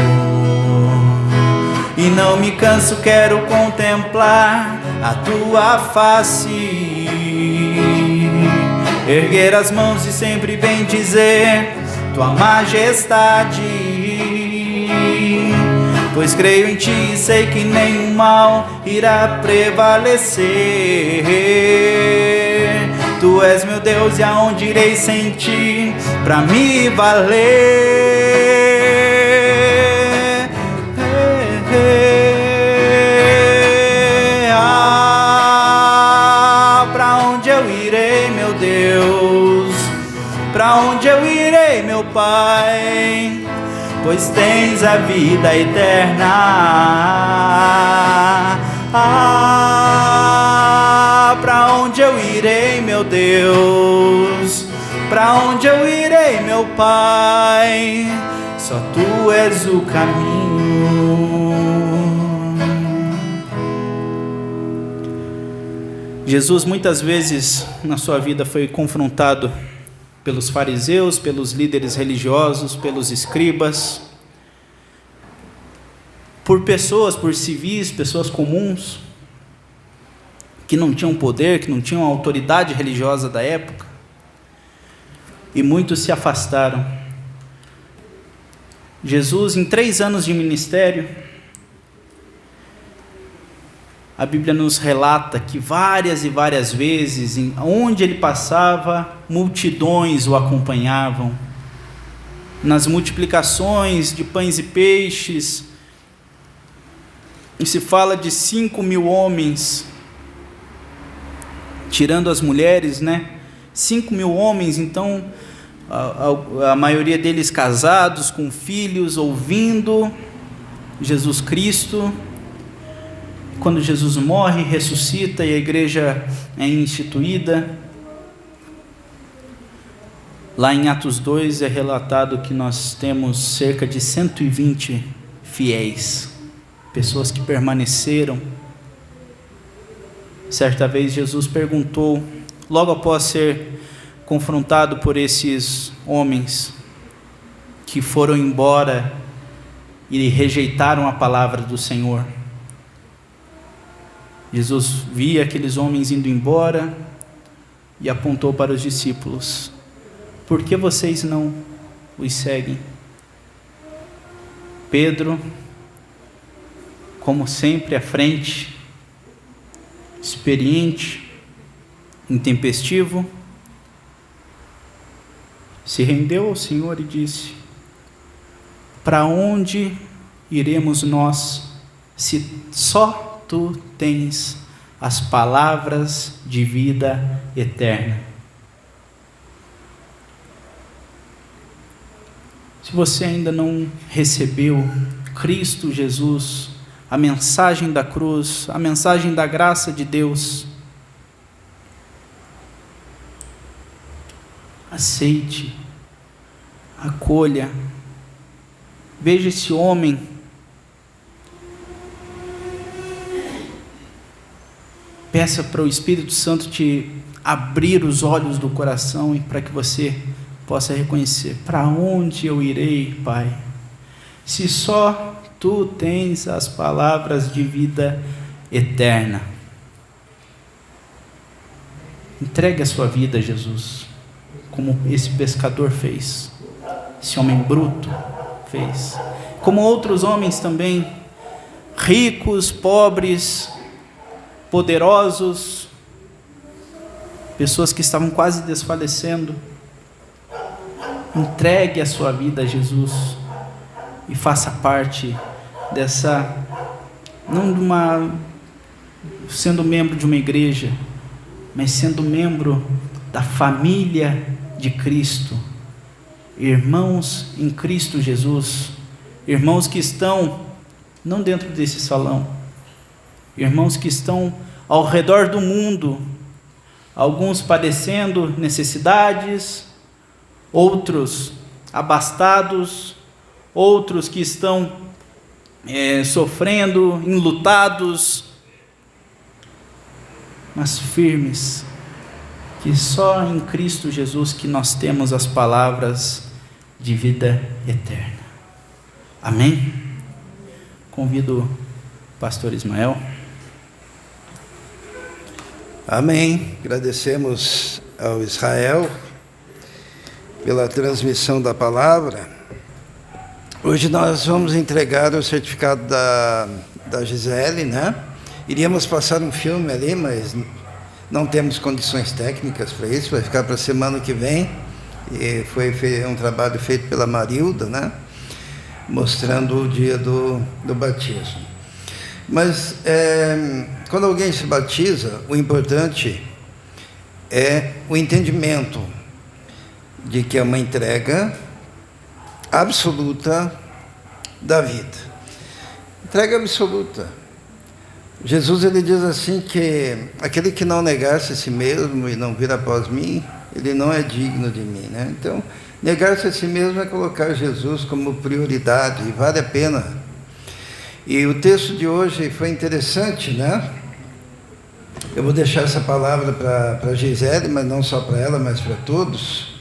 Speaker 1: E não me canso, quero contemplar a tua face, erguer as mãos e sempre bendizer tua majestade. Pois creio em ti e sei que nenhum mal irá prevalecer. Tu és meu Deus e aonde irei sem ti pra me valer? Pra onde eu irei, meu Deus? Pra onde eu irei, meu Pai? Pois tens a vida eterna. Pra onde eu irei, meu Deus? Pra onde eu irei, meu Pai? Só tu és o caminho. Jesus muitas vezes na sua vida foi confrontado pelos fariseus, pelos líderes religiosos, pelos escribas, por pessoas, por civis, pessoas comuns, que não tinham poder, que não tinham autoridade religiosa da época, e muitos se afastaram. Jesus, em 3 anos de ministério, a Bíblia nos relata que várias e várias vezes, onde ele passava, multidões o acompanhavam. Nas multiplicações de pães e peixes, e se fala de 5.000 homens, tirando as mulheres, 5.000 homens, então, a maioria deles casados, com filhos, ouvindo Jesus Cristo. Quando Jesus morre, ressuscita e a igreja é instituída. Lá em Atos 2 é relatado que nós temos cerca de 120 fiéis, pessoas que permaneceram. Certa vez Jesus perguntou, logo após ser confrontado por esses homens que foram embora e rejeitaram a palavra do Senhor, Jesus via aqueles homens indo embora e apontou para os discípulos: por que vocês não os seguem? Pedro, como sempre à frente, experiente, intempestivo, se rendeu ao Senhor e disse: para onde iremos nós, se só tu tens as palavras de vida eterna? Se você ainda não recebeu Cristo Jesus, a mensagem da cruz, a mensagem da graça de Deus, aceite, acolha, veja esse homem peça para o Espírito Santo te abrir os olhos do coração e para que você possa reconhecer: para onde eu irei, Pai, se só tu tens as palavras de vida eterna? Entregue a sua vida a Jesus, como esse pescador fez, esse homem bruto fez, como outros homens também, ricos, pobres, poderosos, pessoas que estavam quase desfalecendo. Entregue a sua vida a Jesus e faça parte dessa, não sendo membro de uma igreja, mas sendo membro da família de Cristo, irmãos em Cristo Jesus, irmãos que estão não dentro desse salão, irmãos que estão ao redor do mundo, alguns padecendo necessidades, outros abastados, outros que estão sofrendo, enlutados, mas firmes, que só em Cristo Jesus que nós temos as palavras de vida eterna. Amém? Convido o pastor Ismael.
Speaker 2: Amém. Agradecemos ao Israel pela transmissão da palavra. Hoje nós vamos entregar o certificado da Gisele, né? Iríamos passar um filme ali, mas não temos condições técnicas para isso, vai ficar para a semana que vem. E foi um trabalho feito pela Marilda, né? Mostrando o dia do batismo. Mas quando alguém se batiza, o importante é o entendimento de que é uma entrega absoluta da vida. Entrega absoluta. Jesus, ele diz assim que aquele que não negar-se a si mesmo e não vir após mim, ele não é digno de mim, né? Então, negar-se a si mesmo é colocar Jesus como prioridade, e vale a pena. E o texto de hoje foi interessante, né? Eu vou deixar essa palavra para a Gisele, mas não só para ela, mas para todos.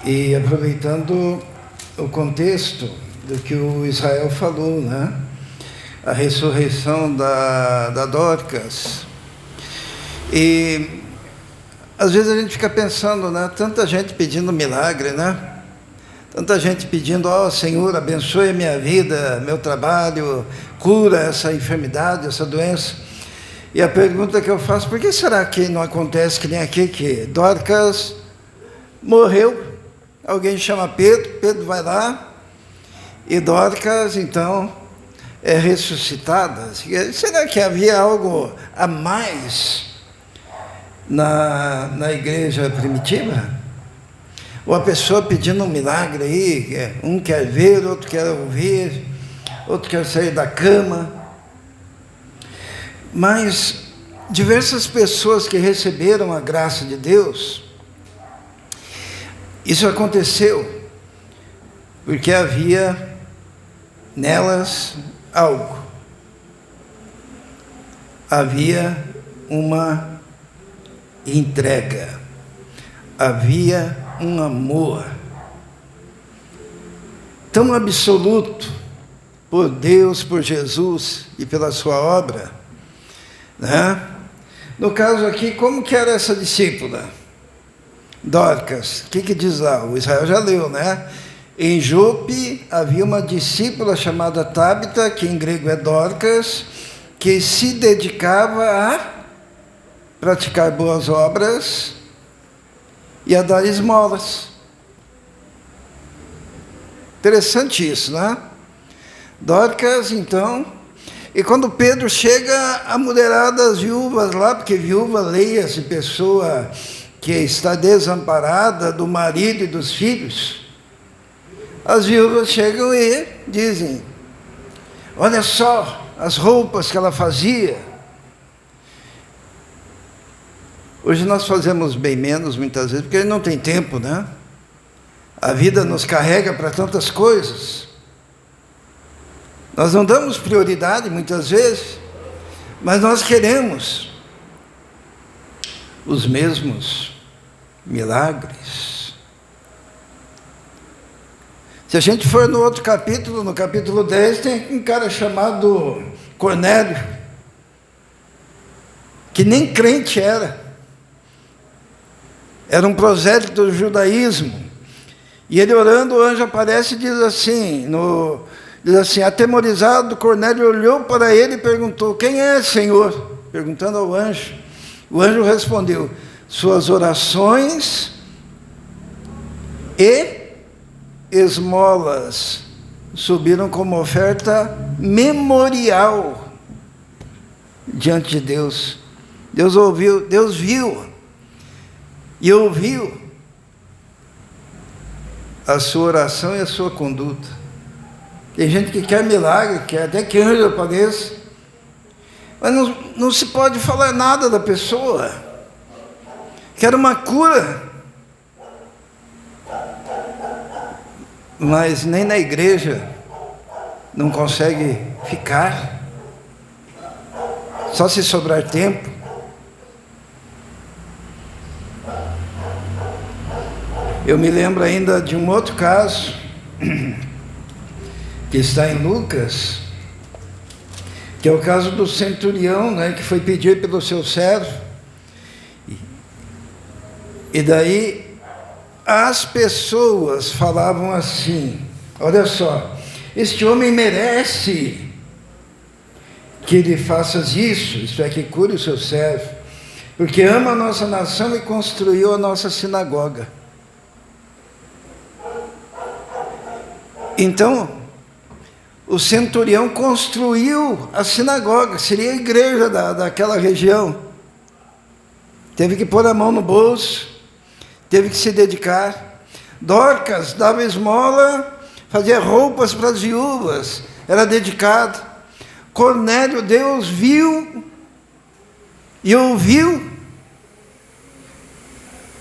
Speaker 2: E aproveitando o contexto do que o Israel falou, né? A ressurreição da Dorcas. E às vezes a gente fica pensando, né? Tanta gente pedindo milagre, né? Tanta gente pedindo, Senhor, abençoe a minha vida, meu trabalho, cura essa enfermidade, essa doença. E a pergunta que eu faço, por que será que não acontece que nem aqui, que Dorcas morreu, alguém chama Pedro, Pedro vai lá, e Dorcas, então, é ressuscitada? Será que havia algo a mais na igreja primitiva? Ou a pessoa pedindo um milagre aí, um quer ver, outro quer ouvir, outro quer sair da cama. Mas diversas pessoas que receberam a graça de Deus, isso aconteceu porque havia nelas algo. Havia uma entrega. Havia um amor tão absoluto por Deus, por Jesus e pela sua obra, né? No caso aqui, como que era essa discípula? Dorcas, o que diz lá? O Israel já leu, né? Em Jope havia uma discípula chamada Tábita, que em grego é Dorcas, que se dedicava a praticar boas obras e a dar esmolas. Interessante isso, né? Dorcas, então, e quando Pedro chega, a mulherada das viúvas lá, porque viúva, leia-se pessoa que está desamparada do marido e dos filhos, as viúvas chegam e dizem, olha só as roupas que ela fazia. Hoje nós fazemos bem menos, muitas vezes, porque não tem tempo, né? A vida nos carrega para tantas coisas. Nós não damos prioridade, muitas vezes, mas nós queremos os mesmos milagres. Se a gente for no outro capítulo, no capítulo 10, tem um cara chamado Cornélio, que nem crente era. Era um prosélito do judaísmo. E ele orando, o anjo aparece e diz assim, atemorizado, Cornélio olhou para ele e perguntou, quem é, Senhor? Perguntando ao anjo. O anjo respondeu, suas orações e esmolas subiram como oferta memorial diante de Deus. Deus ouviu, Deus viu e ouviu a sua oração e a sua conduta. Tem gente que quer milagre, quer até que anjo apareça, mas não se pode falar nada da pessoa. Quer uma cura, mas nem na igreja não consegue ficar, só se sobrar tempo. Eu me lembro ainda de um outro caso, que está em Lucas, que é o caso do centurião, né, que foi pedir pelo seu servo, E daí as pessoas falavam assim: olha só, este homem merece que lhe faças isso, isto é, que cure o seu servo, porque ama a nossa nação e construiu a nossa sinagoga. Então, o centurião construiu a sinagoga, seria a igreja daquela região. Teve que pôr a mão no bolso, teve que se dedicar. Dorcas dava esmola, fazia roupas para as viúvas, era dedicado. Cornélio, Deus viu e ouviu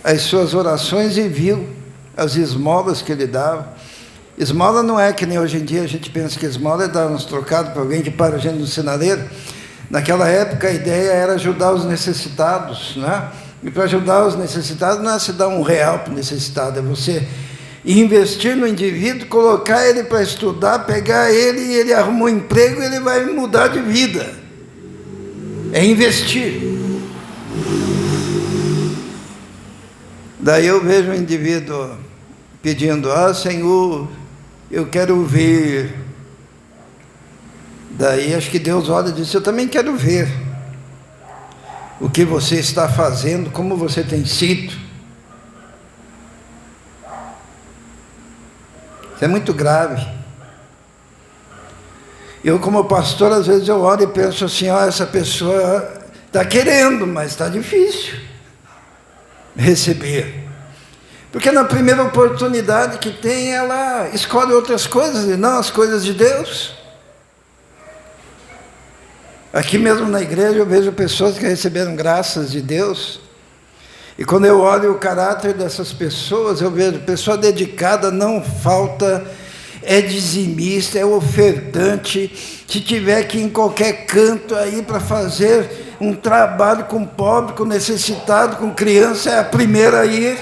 Speaker 2: as suas orações e viu as esmolas que ele dava. Esmola não é que nem hoje em dia a gente pensa que esmola é dar uns trocados para alguém que para a gente no sinaleiro. Naquela época a ideia era ajudar os necessitados, né? E para ajudar os necessitados não é se dar R$1 para o necessitado, é você investir no indivíduo, colocar ele para estudar, pegar ele e ele arruma um emprego e ele vai mudar de vida. É investir. Daí eu vejo um indivíduo pedindo: ah, Senhor, eu quero ver. Daí acho que Deus olha e diz: eu também quero ver o que você está fazendo, como você tem sido. Isso é muito grave. Eu, como pastor, às vezes eu olho e penso assim: ó, essa pessoa está querendo, mas está difícil receber. Porque na primeira oportunidade que tem, ela escolhe outras coisas e não as coisas de Deus. Aqui mesmo na igreja eu vejo pessoas que receberam graças de Deus. E quando eu olho o caráter dessas pessoas, eu vejo pessoa dedicada, não falta, é dizimista, é ofertante. Se tiver que ir em qualquer canto aí para fazer um trabalho com pobre, com necessitado, com criança, é a primeira a ir.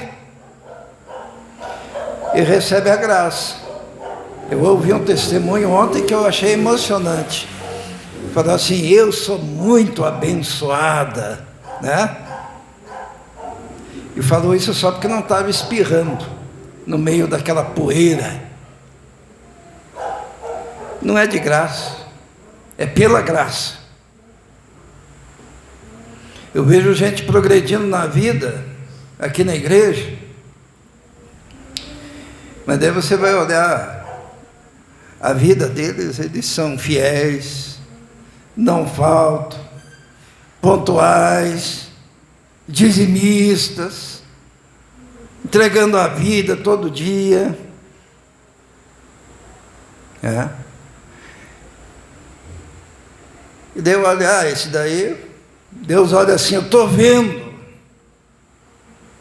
Speaker 2: E recebe a graça. Eu ouvi um testemunho ontem que eu achei emocionante. Falou assim: eu sou muito abençoada, né? E falou isso só porque não estava espirrando no meio daquela poeira. Não é de graça, é pela graça. Eu vejo gente progredindo na vida aqui na igreja, mas daí você vai olhar a vida deles, eles são fiéis, não faltam, pontuais, dizimistas, entregando a vida todo dia. E daí eu olho: ah, esse daí, Deus olha assim: eu estou vendo,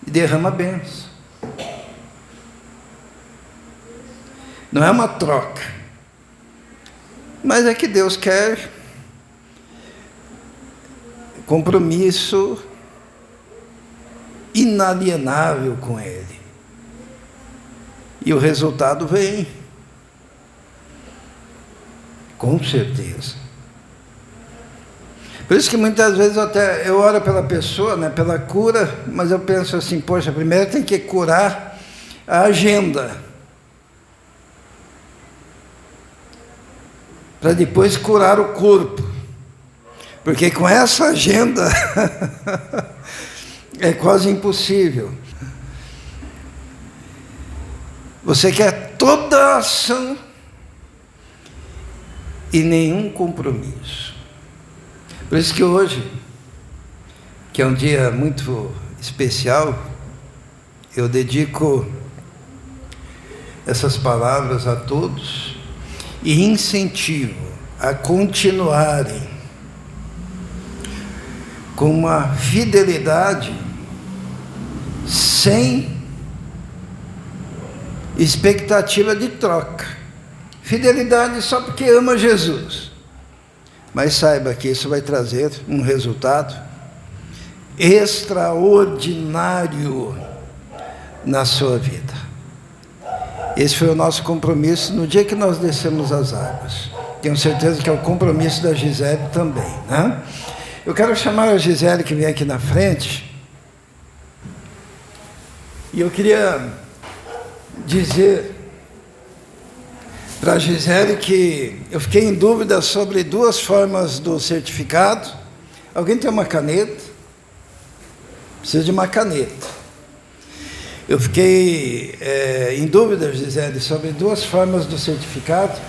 Speaker 2: e derrama bênção. Não é uma troca, mas é que Deus quer compromisso inalienável com Ele. E o resultado vem, com certeza. Por isso que muitas vezes até eu oro pela pessoa, né, pela cura, mas eu penso assim: poxa, primeiro tem que curar a agenda, para depois curar o corpo. Porque com essa agenda é quase impossível. Você quer toda a ação e nenhum compromisso. Por isso que hoje, que é um dia muito especial, eu dedico essas palavras a todos e incentivo a continuarem com uma fidelidade sem expectativa de troca. Fidelidade só porque ama Jesus. Mas saiba que isso vai trazer um resultado extraordinário na sua vida. Esse foi o nosso compromisso no dia que nós descemos as águas. Tenho certeza que é o compromisso da Gisele também, né? Eu quero chamar a Gisele que vem aqui na frente. E eu queria dizer para a Gisele que eu fiquei em dúvida sobre duas formas do certificado. Alguém tem uma caneta? Precisa de uma caneta. Eu fiquei em dúvida, Gisele, sobre duas formas do certificado,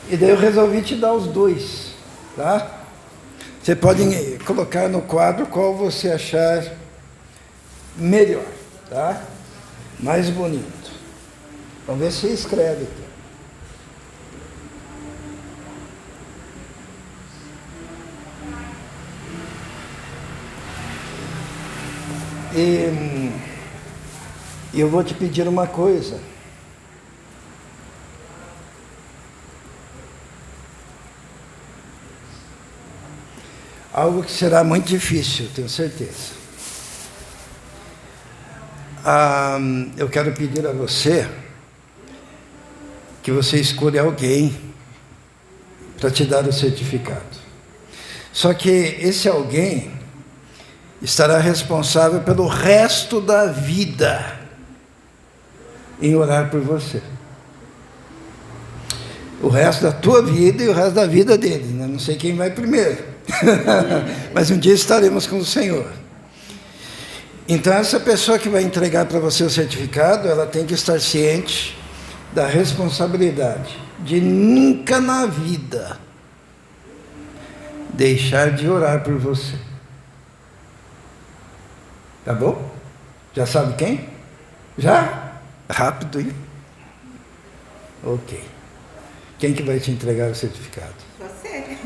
Speaker 2: e daí eu resolvi te dar os dois, tá? Você pode colocar no quadro qual você achar melhor, tá? Mais bonito. Vamos ver se você escreve aqui. E eu vou te pedir uma coisa. Algo que será muito difícil, tenho certeza. Eu quero pedir a você que você escolha alguém para te dar o certificado. Só que esse alguém estará responsável pelo resto da vida em orar por você. O resto da tua vida e o resto da vida dele, né? Não sei quem vai primeiro, mas um dia estaremos com o Senhor. Então essa pessoa que vai entregar para você o certificado, ela tem que estar ciente da responsabilidade de nunca na vida deixar de orar por você. Tá bom? Já sabe quem? Já? Rápido, hein? Ok. Quem que vai te entregar o certificado?
Speaker 3: Você.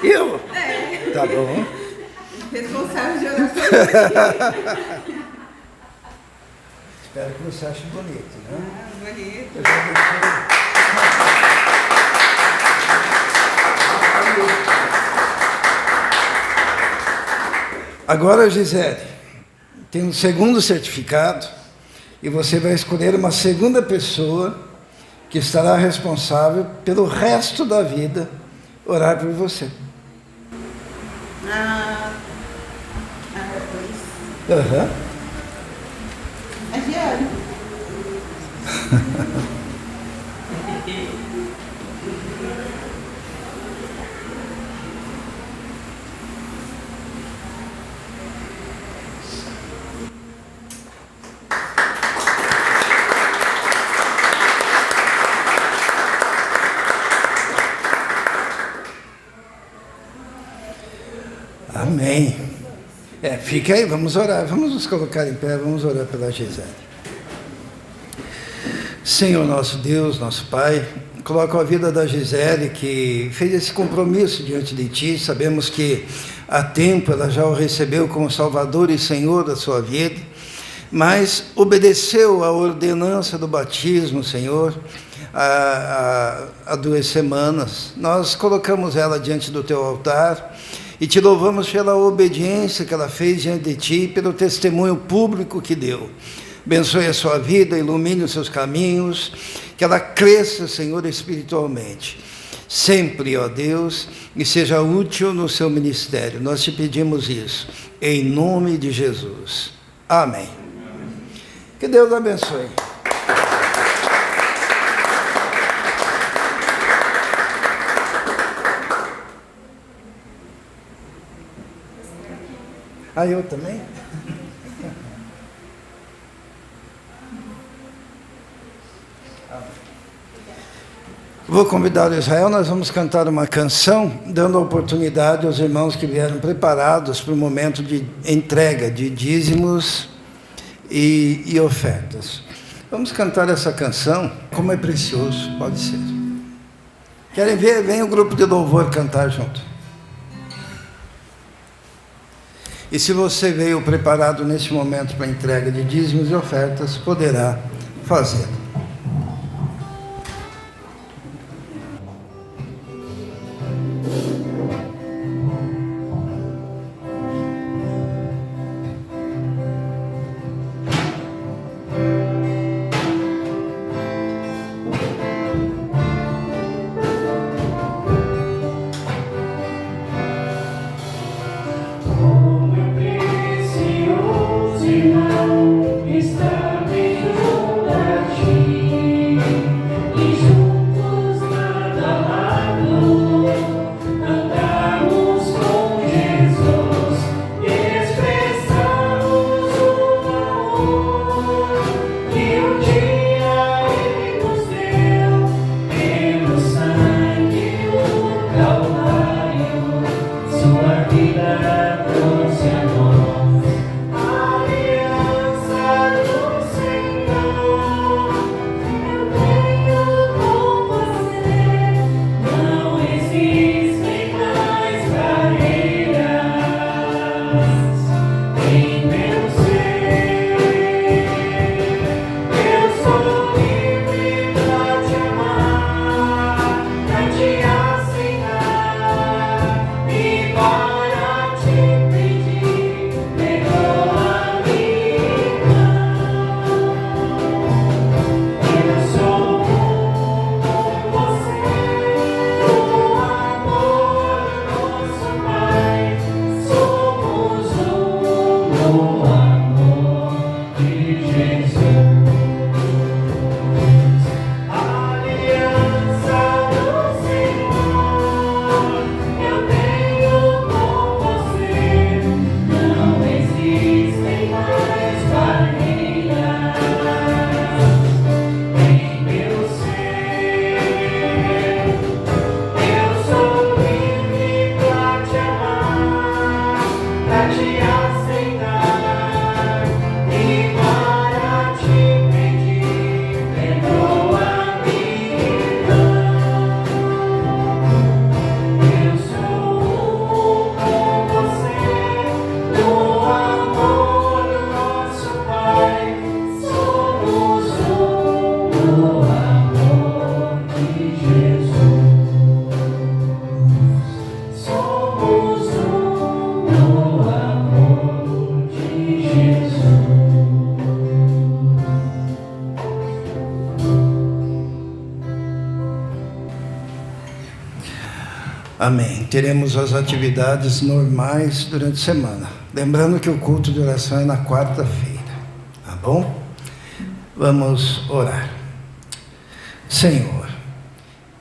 Speaker 2: Eu?
Speaker 3: É.
Speaker 2: Tá bom.
Speaker 3: Responsável de orar por mim.
Speaker 2: Espero que você ache bonito, né?
Speaker 3: Bonito.
Speaker 2: Eu já deixei. Agora, Gisele, tem um segundo certificado e você vai escolher uma segunda pessoa que estará responsável pelo resto da vida orar por você.
Speaker 3: Pois.
Speaker 2: Aham.
Speaker 3: A Giane.
Speaker 2: Amém. Fica aí, vamos orar, vamos nos colocar em pé, vamos orar pela Gisele. Senhor nosso Deus, nosso Pai, coloca a vida da Gisele, que fez esse compromisso diante de Ti. Sabemos que há tempo ela já o recebeu como Salvador e Senhor da sua vida, mas obedeceu à ordenança do batismo, Senhor, há 2 semanas. Nós colocamos ela diante do Teu altar e Te louvamos pela obediência que ela fez diante de Ti, pelo testemunho público que deu. Abençoe a sua vida, ilumine os seus caminhos, que ela cresça, Senhor, espiritualmente. Sempre, ó Deus, e seja útil no seu ministério. Nós te pedimos isso, em nome de Jesus. Amém. Que Deus abençoe. Eu também? Vou convidar o Israel, nós vamos cantar uma canção, dando a oportunidade aos irmãos que vieram preparados para o momento de entrega de dízimos e ofertas. Vamos cantar essa canção, como é precioso, pode ser. Querem ver? Vem o grupo de louvor cantar junto. E se você veio preparado neste momento para a entrega de dízimos e ofertas, poderá fazê-lo.
Speaker 4: Como é
Speaker 2: Amém. Teremos as atividades normais durante a semana. Lembrando que o culto de oração é na quarta-feira. Tá bom? Vamos orar. Senhor,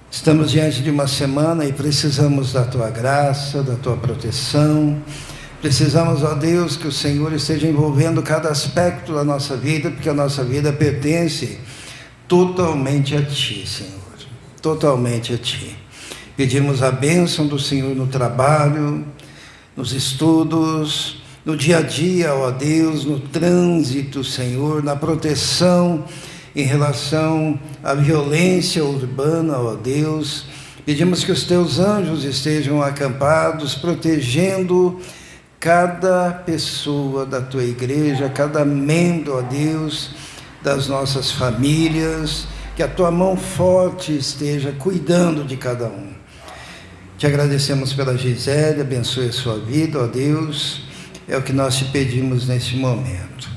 Speaker 2: estamos diante de uma semana e precisamos da Tua graça, da Tua proteção. Precisamos, ó Deus, que o Senhor esteja envolvendo cada aspecto da nossa vida, porque a nossa vida pertence totalmente a Ti, Senhor. Totalmente a Ti. Pedimos a bênção do Senhor no trabalho, nos estudos, no dia a dia, ó Deus, no trânsito, Senhor, na proteção em relação à violência urbana, ó Deus. Pedimos que os Teus anjos estejam acampados, protegendo cada pessoa da Tua igreja, cada membro, ó Deus, das nossas famílias, que a Tua mão forte esteja cuidando de cada um. Te agradecemos pela Gisele, abençoe a sua vida, ó Deus, é o que nós te pedimos nesse momento.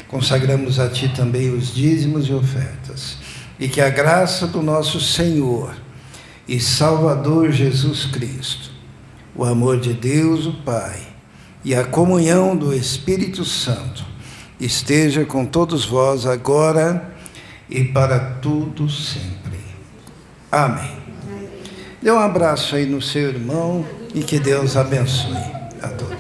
Speaker 2: Consagramos a Ti também os dízimos e ofertas, e que a graça do nosso Senhor e Salvador Jesus Cristo, o amor de Deus, o Pai, e a comunhão do Espírito Santo esteja com todos vós agora e para tudo sempre. Amém. Dê um abraço aí no seu irmão e que Deus abençoe a todos.